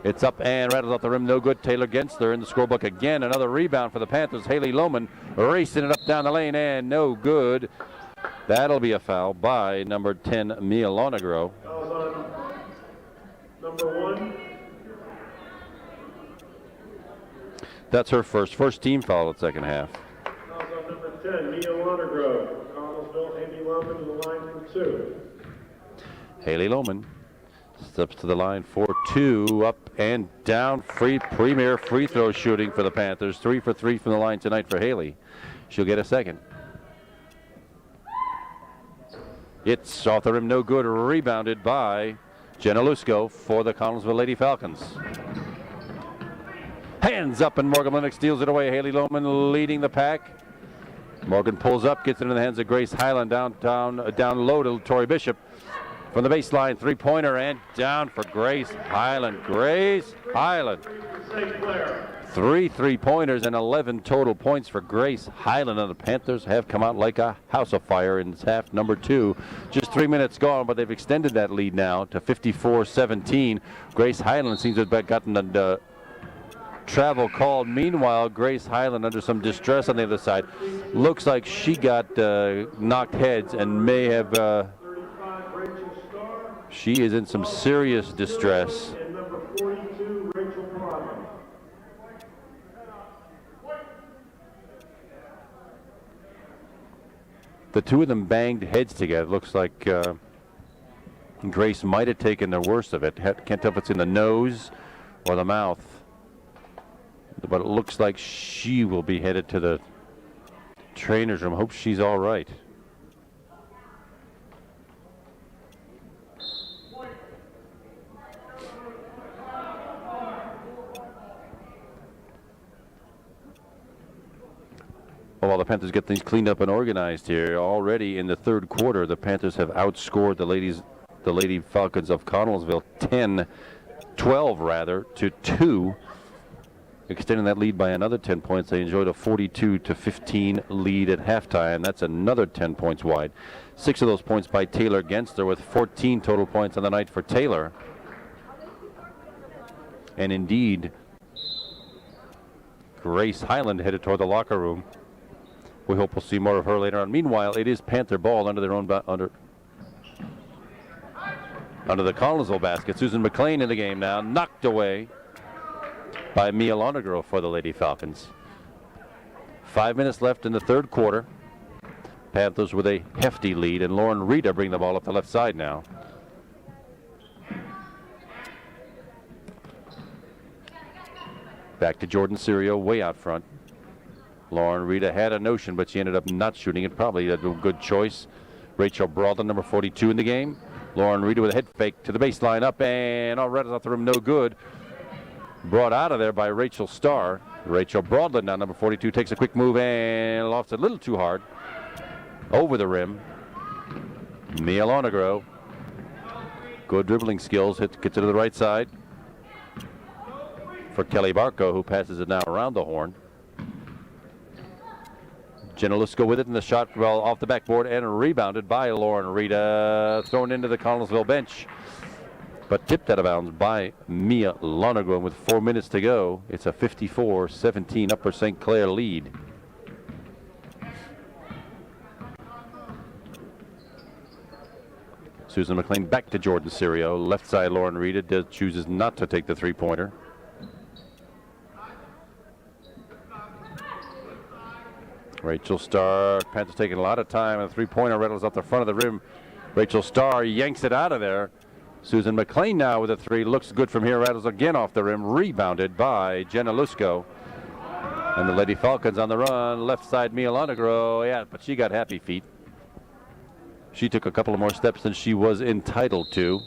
It's up and rattles off the rim, no good. Taylor Gensler in the scorebook again. Another rebound for the Panthers. Haley Lohman racing it up down the lane and no good. That'll be a foul by number 10, Mia Lonegro. Number 1. That's her first team foul at second half. Number 10, Mia Lonegro. Connellsville, Haley Lohman to the line for 2. Haley Lohman steps to the line for 2, up and down. Premier free throw shooting for the Panthers. 3 for 3 from the line tonight for Haley. She'll get a second. It's off the rim, no good. Rebounded by Jenna Lusko for the Connellsville Lady Falcons. Hands up, and Morgan Lennox steals it away. Haley Lohman leading the pack. Morgan pulls up, gets it in the hands of Grace Highland, down low to Tori Bishop. From the baseline, three-pointer, and down for Grace Highland. Grace Highland. Three three-pointers and 11 total points for Grace Highland. And the Panthers have come out like a house of fire in half number 2. Just 3 minutes gone, but they've extended that lead now to 54-17. Grace Highland seems to have gotten a travel called. Meanwhile, Grace Highland under some distress on the other side. Looks like she got knocked heads and may have... she is in some serious distress. The two of them banged heads together. Looks like Grace might have taken the worst of it. Can't tell if it's in the nose or the mouth. But it looks like she will be headed to the trainer's room. Hope she's all right. While the Panthers get things cleaned up and organized here, already in the third quarter, the Panthers have outscored the Lady Falcons of Connellsville 12 to 2, extending that lead by another 10 points. They enjoyed a 42-15 lead at halftime. That's another 10 points wide. 6 of those points by Taylor Genster, with 14 total points on the night for Taylor. And indeed, Grace Highland headed toward the locker room. We hope we'll see more of her later on. Meanwhile, it is Panther ball under their own under the Connellsville basket. Susan McLean in the game now, knocked away by Mia Lonegro for the Lady Falcons. 5 minutes left in the third quarter. Panthers with a hefty lead, and Lauren Rita bring the ball up the left side now. Back to Jordan Serio, way out front. Lauren Rita had a notion, but she ended up not shooting it. Probably a good choice. Rachel Brawlton, number 42 in the game. Lauren Rita with a head fake to the baseline, up and right off the rim, no good. Brought out of there by Rachel Starr. Rachel Brawlton, now number 42, takes a quick move and lofts it a little too hard. Over the rim. Mia Lonegro. Good dribbling skills. Gets it to the right side for Kelly Barco, who passes it now around the horn. Jenna Lusko with it, and the shot well off the backboard and rebounded by Lauren Rita. Thrown into the Connellsville bench, but tipped out of bounds by Mia Lonegro. With 4 minutes to go, it's a 54-17 Upper St. Clair lead. Susan McLean back to Jordan Serio. Left side, Lauren Rita chooses not to take the three-pointer. Rachel Starr, Panthers taking a lot of time, and a three-pointer rattles off the front of the rim. Rachel Starr yanks it out of there. Susan McLean now with a three, looks good from here, rattles again off the rim, rebounded by Jenna Lusko. And the Lady Falcons on the run, left side Mia Lonegro, yeah, but she got happy feet. She took a couple of more steps than she was entitled to.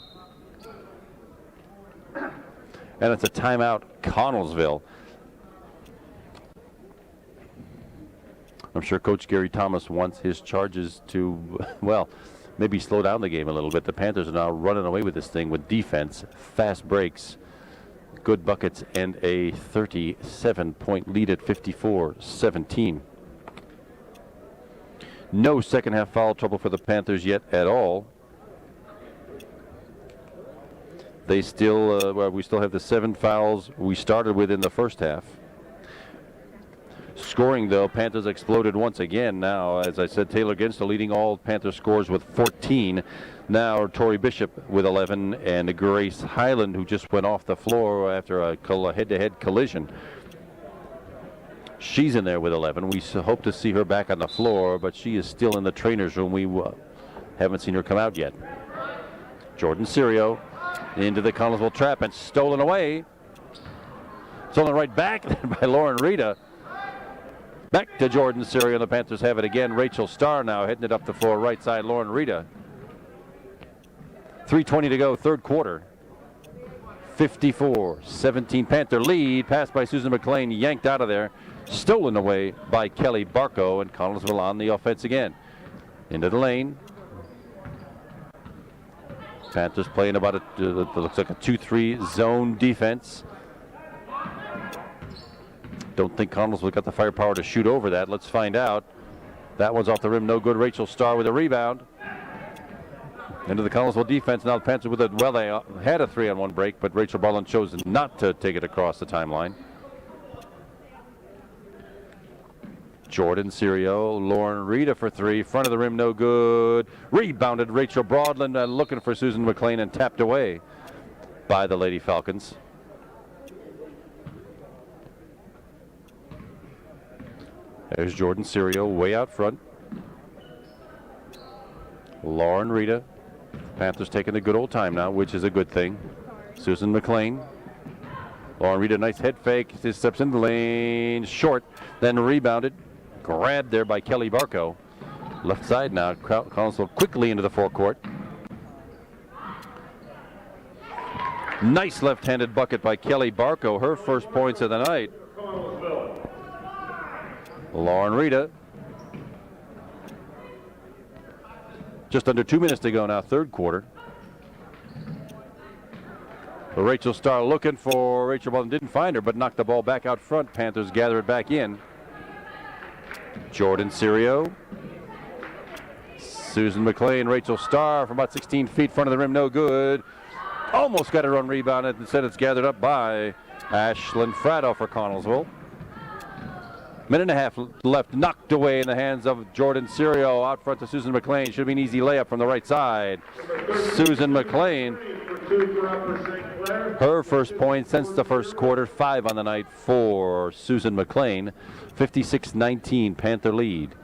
And it's a timeout, Connellsville. I'm sure Coach Gary Thomas wants his charges to, well, maybe slow down the game a little bit. The Panthers are now running away with this thing with defense, fast breaks, good buckets, and a 37-point lead at 54-17. No second half foul trouble for the Panthers yet at all. They still, we still have the 7 fouls we started with in the first half. Scoring, though, Panthers exploded once again. Now, as I said, Taylor Genster leading all Panther scores with 14. Now, Tori Bishop with 11, and Grace Highland, who just went off the floor after a head-to-head collision. She's in there with 11. We hope to see her back on the floor, but she is still in the trainer's room. We haven't seen her come out yet. Jordan Serio into the Connellsville trap and stolen away. Stolen right back by Lauren Rita. Back to Jordan Serio, and the Panthers have it again. Rachel Starr now heading it up the floor, right side, Lauren Rita. 3:20 to go, third quarter. 54-17 Panther lead. Passed by Susan McLean, yanked out of there. Stolen away by Kelly Barco, and Connellsville on the offense again. Into the lane. Panthers playing about it looks like a 2-3 zone defense. Don't think Connellsville got the firepower to shoot over that. Let's find out. That one's off the rim, no good. Rachel Starr with a rebound. Into the Connellsville defense. Now the Panthers with it. Well, they had a 3-on-1 break, but Rachel Barland chose not to take it across the timeline. Jordan Serio, Lauren Rita for 3. Front of the rim, no good. Rebounded Rachel Broadland, looking for Susan McLean, and tapped away by the Lady Falcons. There's Jordan Serio way out front. Lauren Rita. Panthers taking a good old time now, which is a good thing. Susan McLean. Lauren Rita, nice head fake. Just steps in the lane. Short, then rebounded. Grabbed there by Kelly Barco. Left side now. Connellsville quickly into the forecourt. Nice left-handed bucket by Kelly Barco. Her first points of the night. Lauren Rita. Just under 2 minutes to go now, third quarter. Rachel Starr looking for Rachel Baldwin, didn't find her, but knocked the ball back out front. Panthers gather it back in. Jordan Serio. Susan McLean, Rachel Starr from about 16 feet, front of the rim, no good. Almost got her own rebound, and instead it's gathered up by Ashlyn Fratto for Connellsville. Minute and a half left, knocked away in the hands of Jordan Serio. Out front to Susan McLean. Should be an easy layup from the right side. Susan McLean, her first point since the first quarter. 5 on the night for Susan McLean. 56-19 Panther lead.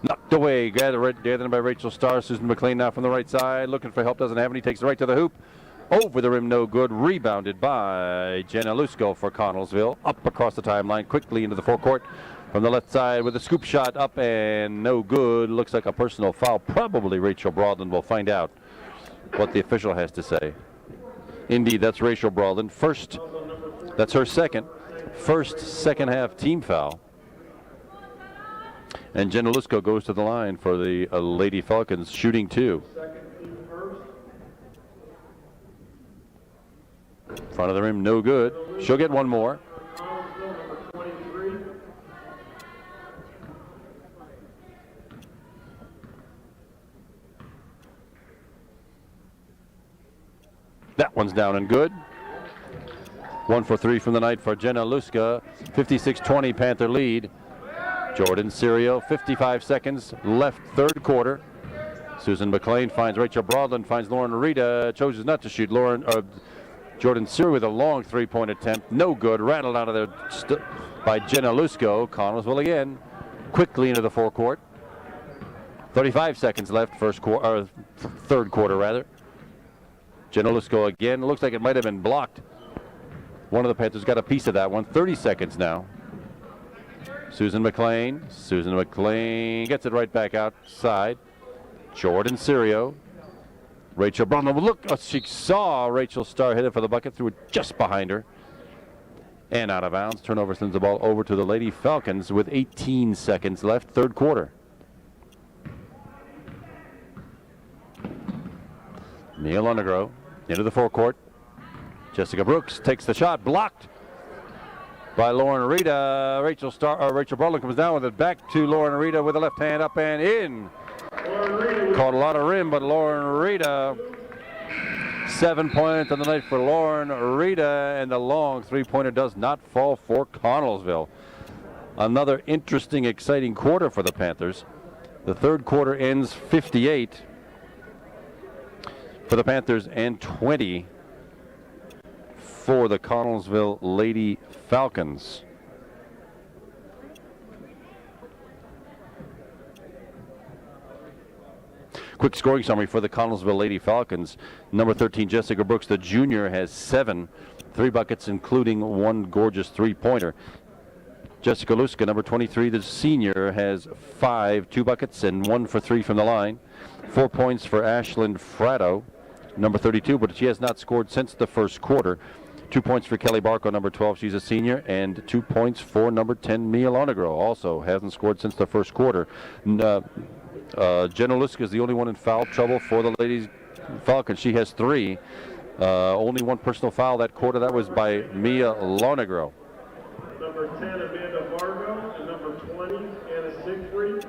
Knocked away, gathered by Rachel Starr. Susan McLean now from the right side, looking for help, doesn't have any. Takes it right to the hoop. Over the rim, no good. Rebounded by Jenna Lusko for Connellsville. Up across the timeline, quickly into the forecourt from the left side with a scoop shot up and no good. Looks like a personal foul. Probably Rachel Broadland. We'll find out what the official has to say. Indeed, that's Rachel Broadland. First, that's her second. First second half team foul. And Jenna Lusko goes to the line for the Lady Falcons, shooting 2. Front of the rim, no good. She'll get one more. That one's down and good. 1 for 3 from the night for Jenna Luska. 56-20 Panther lead. Jordan Serio, 55 seconds left, third quarter. Susan McLean finds Rachel Broadland, finds Lauren Rita, chooses not to shoot. Jordan Serio with a long three-point attempt, no good. Rattled out of there by Jenna Lusko. Connellsville again, quickly into the forecourt. 35 seconds left, third quarter rather. Jenna Lusko again. Looks like it might have been blocked. One of the Panthers got a piece of that one. 30 seconds now. Susan McLean gets it right back outside. Jordan Serio. Rachel Brown, look, she saw Rachel Starr hit it for the bucket, threw it just behind her. And out of bounds. Turnover sends the ball over to the Lady Falcons with 18 seconds left, third quarter. Neil Undergrove into the forecourt. Jessica Brooks takes the shot, blocked by Lauren Rita. Rachel Broadland comes down with it, back to Lauren Rita with the left hand up and in. Caught a lot of rim, but Lauren Rita, 7 points on the night for Lauren Rita, and the long three-pointer does not fall for Connellsville. Another interesting, exciting quarter for the Panthers. The third quarter ends 58 for the Panthers and 20 for the Connellsville Lady Falcons. Quick scoring summary for the Connellsville Lady Falcons. Number 13, Jessica Brooks, the junior, has 7, 3 buckets, including one gorgeous three-pointer. Jessica Luska, number 23, the senior, has 5, 2 buckets, and 1 for 3 from the line. 4 points for Ashlyn Fratto, number 32, but she has not scored since the first quarter. 2 points for Kelly Barco, number 12. She's a senior. And 2 points for number 10, Mia Lonegro. Also hasn't scored since the first quarter. Jenna Luska is the only one in foul trouble for the ladies Falcons. She has 3. Only 1 personal foul that quarter. That was by Mia Lonegro. Number 10, Amanda Vargo, and number 20, Anna Siegfried.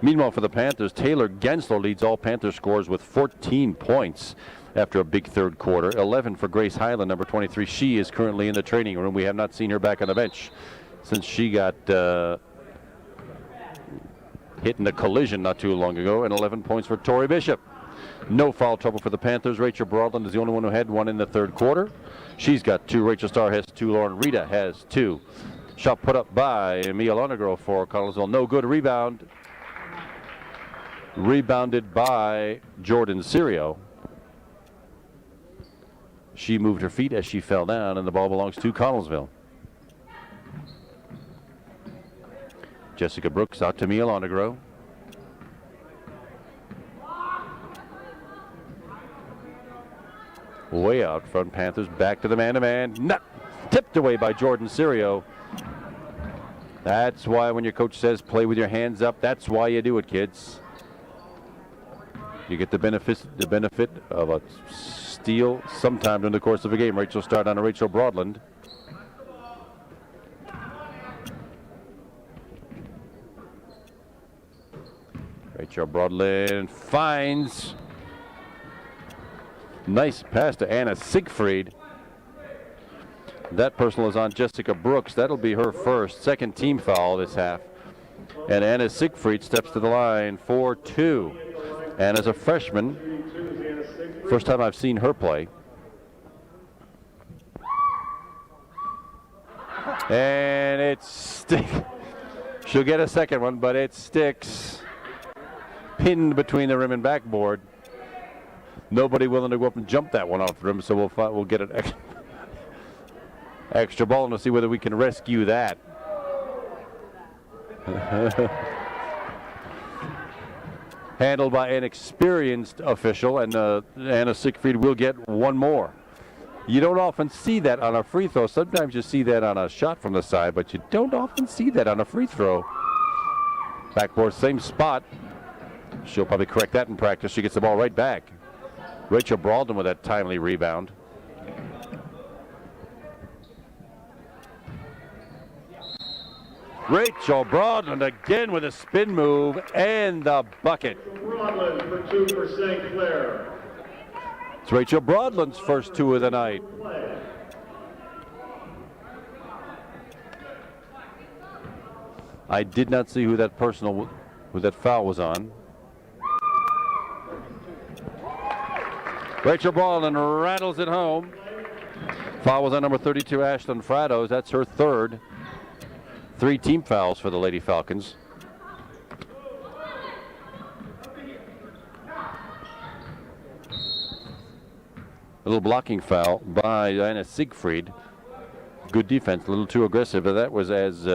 Meanwhile, for the Panthers, Taylor Gensler leads all Panther scores with 14 points after a big third quarter. 11 for Grace Highland, number 23. She is currently in the training room. We have not seen her back on the bench since she got hit in a collision not too long ago. And 11 points for Tori Bishop. No foul trouble for the Panthers. Rachel Broadland is the only one who had 1 in the third quarter. She's got 2. Rachel Starr has 2. Lauren Rita has 2. Shot put up by Mia Lonegro for Connellsville. No good. Rebound. Rebounded by Jordan Serio. She moved her feet as she fell down, and the ball belongs to Connellsville. Jessica Brooks out to Mia Lonegro. Way out front, Panthers back to the man-to-man. Not tipped away by Jordan Serio. That's why when your coach says play with your hands up, that's why you do it, kids. You get the benefit of a steal sometime during the course of a game. Rachel Starr on to Rachel Broadland. Rachel Broadland finds. Nice pass to Anna Siegfried. That personal is on Jessica Brooks. That'll be her first. Second team foul this half. And Anna Siegfried steps to the line for 2. And as a freshman, first time I've seen her play. And it sticks. She'll get a second one, but it sticks. Pinned between the rim and backboard. Nobody willing to go up and jump that one off the rim, so we'll get an extra ball and we'll see whether we can rescue that. Handled by an experienced official, and Anna Siegfried will get 1 more. You don't often see that on a free throw. Sometimes you see that on a shot from the side, but you don't often see that on a free throw. Backboard, same spot. She'll probably correct that in practice. She gets the ball right back. Rachel Broadland with that timely rebound. Rachel Broadland again with a spin move and the bucket. Broadland for 2 for St. Clair. It's Rachel Broadland's first 2 of the night. I did not see who that foul was on. Rachel Broadland rattles it home. Foul was on number 32, Ashlyn Fratto. That's her 3rd. 3 team fouls for the Lady Falcons. A little blocking foul by Anna Siegfried. Good defense, a little too aggressive, but that was as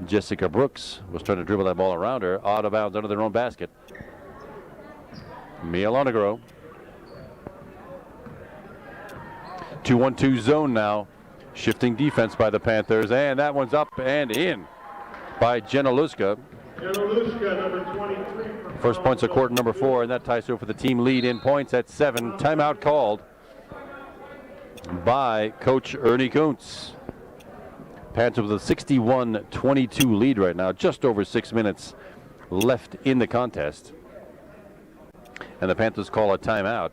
Jessica Brooks was trying to dribble that ball around her, out of bounds under their own basket. Mia Lonegro. 2-1-2 zone now. Shifting defense by the Panthers, and that one's up and in by Jenna Luska. Jenna Luska, number 23. First points of quarter number 4, and that ties to for the team lead in points at 7. Timeout called by Coach Ernie Kuntz. Panthers with a 61-22 lead right now, just over 6 minutes left in the contest. And the Panthers call a timeout.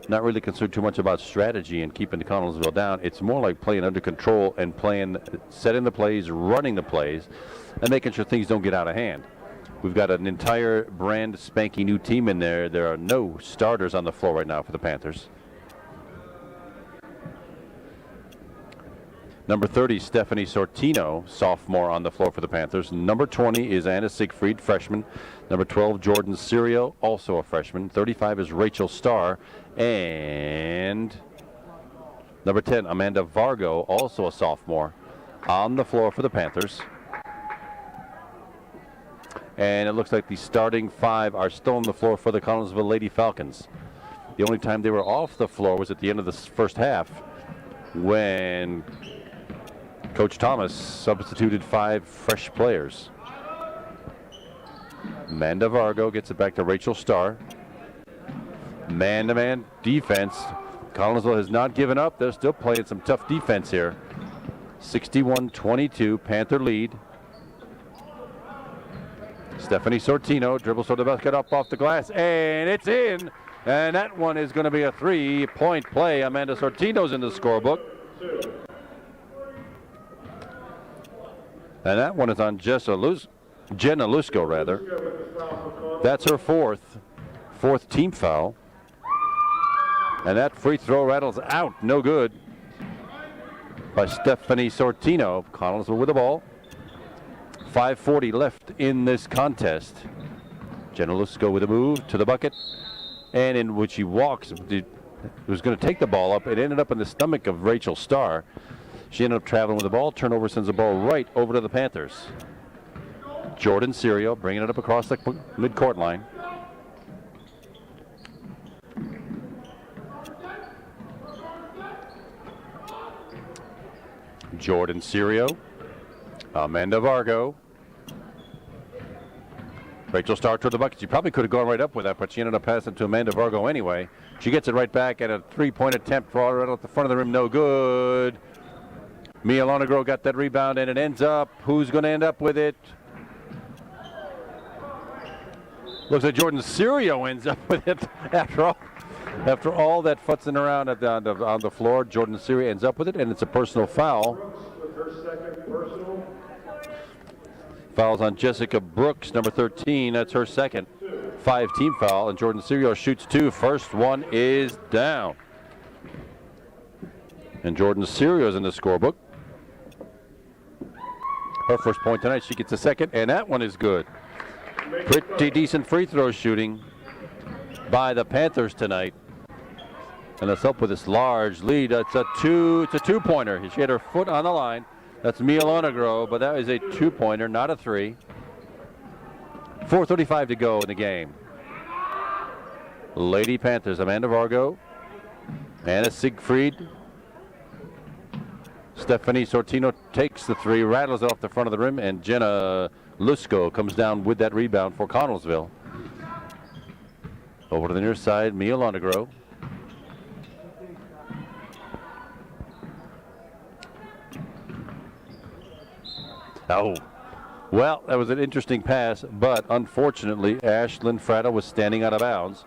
Not really concerned too much about strategy and keeping the Connellsville down. It's more like playing under control and setting the plays, running the plays, and making sure things don't get out of hand. We've got an entire brand spanking new team in there. There are no starters on the floor right now for the Panthers. Number 30, Stephanie Sortino, sophomore on the floor for the Panthers. Number 20 is Anna Siegfried, freshman. Number 12, Jordan Serio, also a freshman. 35 is Rachel Starr. And number 10, Amanda Vargo, also a sophomore, on the floor for the Panthers. And it looks like the starting 5 are still on the floor for the Connellsville Lady Falcons. The only time they were off the floor was at the end of the first half when Coach Thomas substituted 5 fresh players. Amanda Vargo gets it back to Rachel Starr. Man-to-man defense. Connellsville has not given up. They're still playing some tough defense here. 61-22, Panther lead. Stephanie Sortino dribbles to the basket up off the glass, and it's in. And that one is going to be a 3-point play. Amanda Sortino's in the scorebook. And that one is on Jenna Lusko, rather. That's her fourth team foul. And that free throw rattles out, no good, by Stephanie Sortino. Connellsville with the ball. 5:40 left in this contest. Jenna Lusko with a move to the bucket, and in which she walks, was going to take the ball up. It ended up in the stomach of Rachel Starr. She ended up traveling with the ball. Turnover sends the ball right over to the Panthers. Jordan Serio bringing it up across the midcourt line. Jordan Serio, Amanda Vargo. Rachel Starr to the bucket. She probably could have gone right up with that, but she ended up passing to Amanda Vargo anyway. She gets it right back at a 3-point attempt right at the front of the rim. No good. Mia Lonegro got that rebound, and it ends up. Who's going to end up with it? Looks like Jordan Serio ends up with it after all that futzing around on the floor. Jordan Serio ends up with it, and it's a personal foul. With her second personal. Fouls on Jessica Brooks, number 13. That's her second 5-team foul, and Jordan Serio shoots 2. First one is down. And Jordan Serio is in the scorebook. Her first point tonight. She gets a second, and that one is good. Pretty decent free throw shooting by the Panthers tonight. And that's up with this large lead. It's a two-pointer. She had her foot on the line. That's Mia Lonegro, but that is a 2-pointer, not a 3. 4:35 to go in the game. Lady Panthers, Amanda Vargo, Anna Siegfried. Stephanie Sortino takes the 3, rattles it off the front of the rim, and Jenna Lusko comes down with that rebound for Connellsville. Over to the near side, Mia Lonegro. Oh, well, that was an interesting pass, but unfortunately, Ashlyn Frada was standing out of bounds.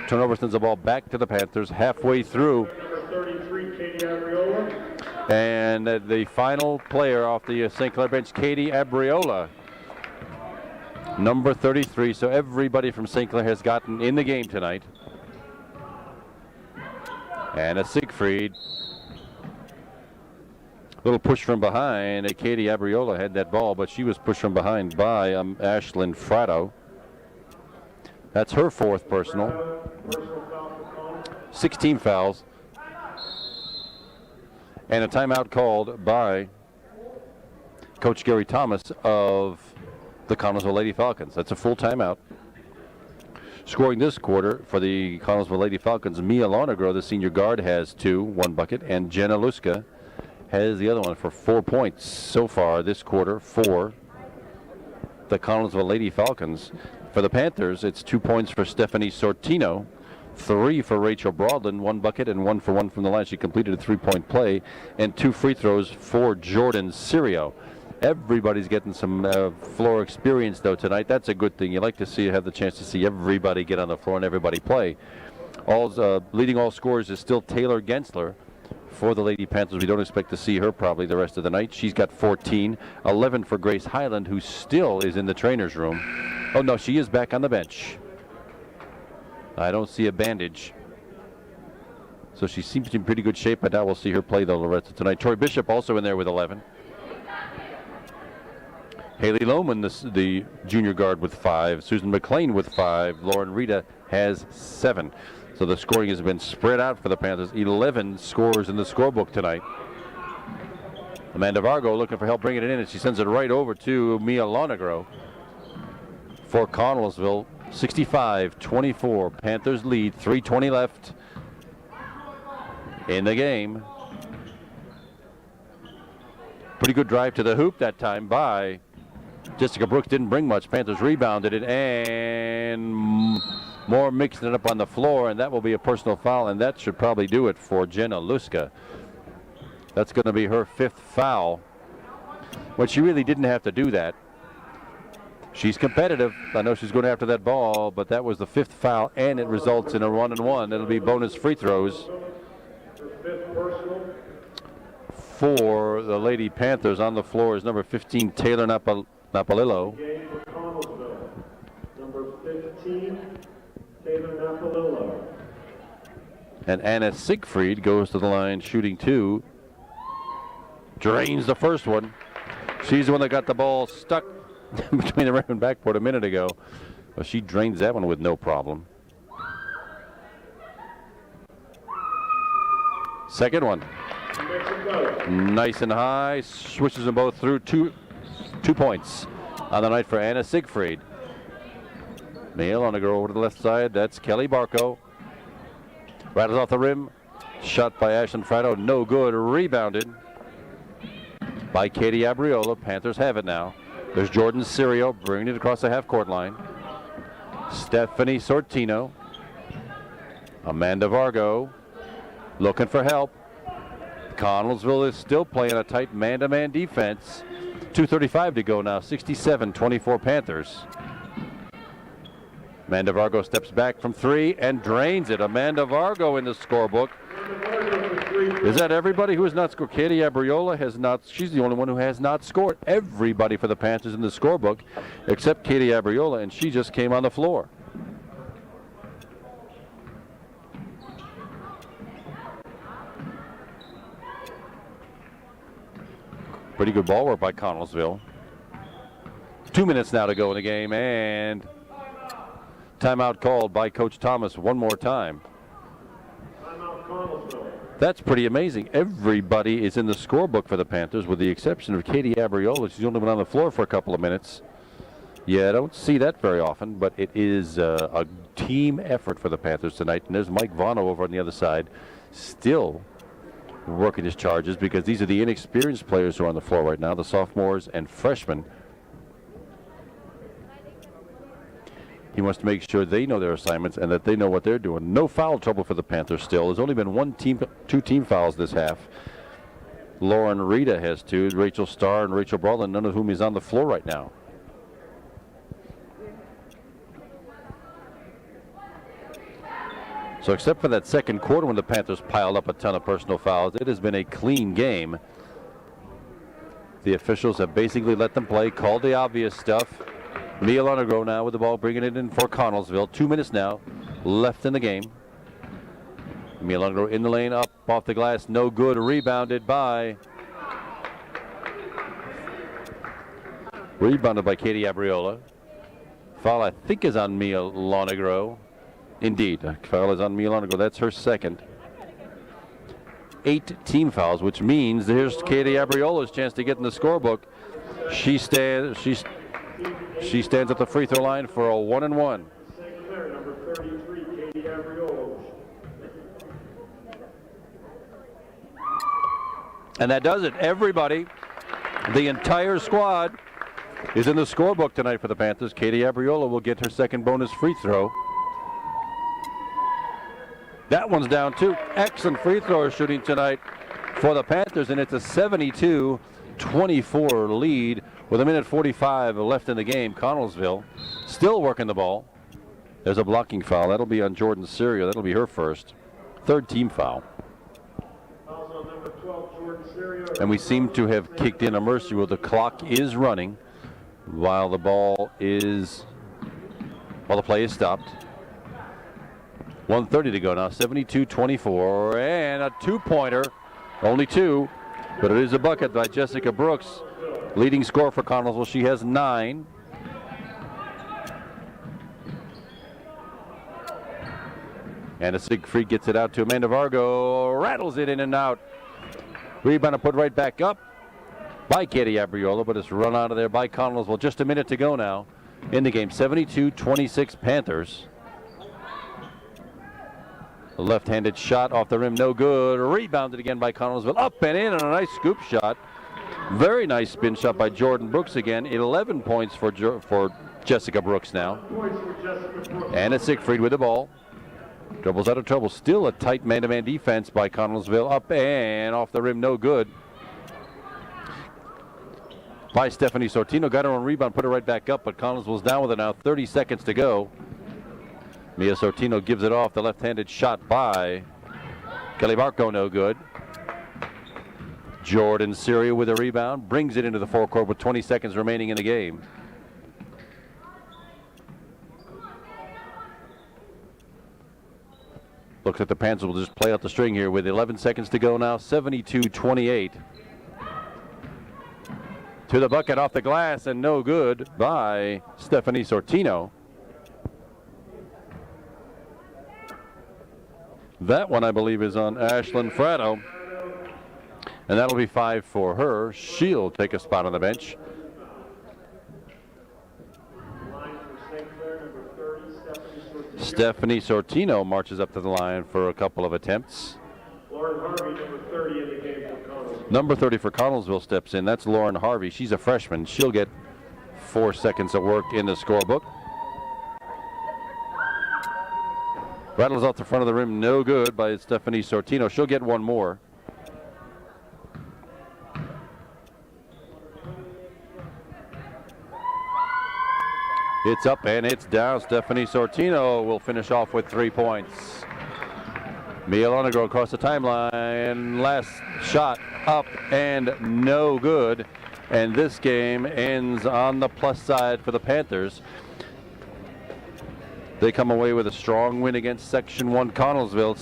Turnover sends the ball back to the Panthers halfway through. Number 33, Katie Abriola. And the final player off the St. Clair bench, Katie Abriola, number 33. So everybody from St. Clair has gotten in the game tonight. Anna Siegfried. Little push from behind. Katie Abriola had that ball, but she was pushed from behind by Ashlyn Frado. That's her 4th personal. 16 fouls. And a timeout called by Coach Gary Thomas of the Connellsville Lady Falcons. That's a full timeout. Scoring this quarter for the Connellsville Lady Falcons, Mia Lonegro, the senior guard, has 2, 1 bucket, and Jenna Luska has the other one for 4 points so far this quarter for the Connellsville Lady Falcons. For the Panthers, it's 2 points for Stephanie Sortino, 3 for Rachel Broadland, 1 bucket and 1 for 1 from the line. She completed a 3-point play, and 2 free throws for Jordan Serio. Everybody's getting some floor experience, though, tonight. That's a good thing. You like to have the chance to see everybody get on the floor and everybody play. Leading all scorers is still Taylor Gensler for the Lady Panthers. We don't expect to see her probably the rest of the night. She's got 14, 11 for Grace Highland, who still is in the trainer's room. Oh, no, she is back on the bench. I don't see a bandage. So she seems to be in pretty good shape, but now we'll see her play the rest of tonight. Tori Bishop also in there with 11. Haley Lohman, the junior guard, with 5. Susan McLean with 5. Lauren Rita has 7. So the scoring has been spread out for the Panthers. 11 scores in the scorebook tonight. Amanda Vargo looking for help bringing it in, and she sends it right over to Mia Lonegro for Connellsville. 65-24. Panthers lead. 3:20 left in the game. Pretty good drive to the hoop that time by Jessica Brooks. Didn't bring much. Panthers rebounded it, and more mixing it up on the floor, and that will be a personal foul, and that should probably do it for Jenna Luska. That's going to be her 5th foul. But she really didn't have to do that. She's competitive. I know she's going after that ball, but that was the 5th foul, and it results in a 1-and-1. It'll be bonus free throws for the Lady Panthers. On the floor is number 15, Taylor Napolillo. Number 15, Taylor Napolillo. And Anna Siegfried goes to the line shooting 2. Drains the first one. She's the one that got the ball stuck between the rim and backboard a minute ago. Well, she drains that one with no problem. Second one. Nice and high. Swishes them both through. Two points on the night for Anna Siegfried. Mail on a girl over to the left side. That's Kelly Barco. Rattles off the rim. Shot by Ashlyn Frado. No good. Rebounded by Katie Abriola. Panthers have it now. There's Jordan Sirio bringing it across the half-court line. Stephanie Sortino. Amanda Vargo looking for help. Connellsville is still playing a tight man-to-man defense. 2:35 to go now. 67-24 Panthers. Amanda Vargo steps back from 3 and drains it. Amanda Vargo in the scorebook. Is that everybody who has not scored? Katie Abriola has not. She's the only one who has not scored. Everybody for the Panthers in the scorebook except Katie Abriola, and she just came on the floor. Pretty good ball work by Connellsville. 2 minutes now to go in the game, and timeout called by Coach Thomas one more time. Timeout Connellsville. That's pretty amazing. Everybody is in the scorebook for the Panthers with the exception of Katie Abriola. She's only been on the floor for a couple of minutes. Yeah, I don't see that very often, but it is a team effort for the Panthers tonight. And there's Mike Vano over on the other side, still working his charges, because these are the inexperienced players who are on the floor right now, the sophomores and freshmen. He wants to make sure they know their assignments and that they know what they're doing. No foul trouble for the Panthers still. There's only been two team fouls this half. Lauren Rita has 2, Rachel Starr and Rachel Brolin, none of whom is on the floor right now. So except for that second quarter when the Panthers piled up a ton of personal fouls, it has been a clean game. The officials have basically let them play, called the obvious stuff. Mia Lonegro now with the ball, bringing it in for Connellsville. 2 minutes now left in the game. Mia Lonegro in the lane, up off the glass, no good. Rebounded by Katie Abriola. Foul, I think, is on Mia Lonegro. Indeed, foul is on Mia Lonegro. That's her second. 8 team fouls, which means there's Katie Abriola's chance to get in the scorebook. She stands at the free throw line for a 1-and-1. Number 33, Katie Abriola. And that does it. Everybody, the entire squad, is in the scorebook tonight for the Panthers. Katie Abriola will get her second bonus free throw. That one's down too. Excellent free throw shooting tonight for the Panthers, and it's a 72-24 lead with 1:45 left in the game. Connellsville still working the ball. There's a blocking foul. That'll be on Jordan Sirio. That'll be her first. 3rd team foul. Fouls on number 12, Jordan Sirio. And we seem to have kicked in a mercy rule. The clock is running while the play is stopped. 1:30 to go now, 72-24, and a two-pointer, only two, but it is a bucket by Jessica Brooks. Leading scorer for Connellsville, she has 9. Anna Siegfried gets it out to Amanda Vargo, rattles it in and out. Rebound and put right back up by Katie Abriola, but it's run out of there by Connellsville. Just a minute to go now in the game, 72-26 Panthers. A left-handed shot off the rim, no good. Rebounded again by Connellsville, up and in, and a nice scoop shot. Very nice spin shot by Jordan Brooks again. 11 points for Jessica Brooks now. Anna Siegfried with the ball. Dribbles out of trouble. Still a tight man-to-man defense by Connellsville. Up and off the rim, no good. By Stephanie Sortino. Got her on rebound, put her right back up, but Connellsville's down with it now. 30 seconds to go. Mia Sortino gives it off. The left-handed shot by Kelly Barco, no good. Jordan Syria with a rebound, brings it into the forecourt with 20 seconds remaining in the game. Looks like the Panthers will just play out the string here with 11 seconds to go now, 72-28. To the bucket off the glass and no good by Stephanie Sortino. That one, I believe, is on Ashlyn Fratto. And that'll be 5 for her. She'll take a spot on the bench. Stephanie Sortino marches up to the line for a couple of attempts. Lauren Harvey, number 30 in the game for Connellsville. Number 30 for Connellsville steps in. That's Lauren Harvey. She's a freshman. She'll get 4 seconds of work in the scorebook. Rattles off the front of the rim, no good by Stephanie Sortino. She'll get one more. It's up and it's down. Stephanie Sortino will finish off with 3 points. Mia Lonegro across the timeline. Last shot up and no good. And this game ends on the plus side for the Panthers. They come away with a strong win against Section 1 Connellsville,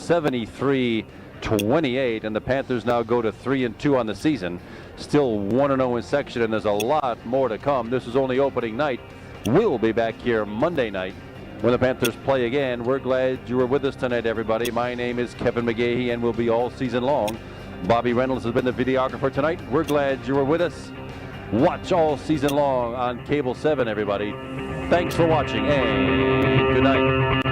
73-28, and the Panthers now go to 3-2 on the season. Still 1-0 in section, and there's a lot more to come. This is only opening night. We'll be back here Monday night when the Panthers play again. We're glad you were with us tonight, everybody. My name is Kevin McGahey, and we'll be all season long. Bobby Reynolds has been the videographer tonight. We're glad you were with us. Watch all season long on Cable 7, everybody. Thanks for watching, and good night.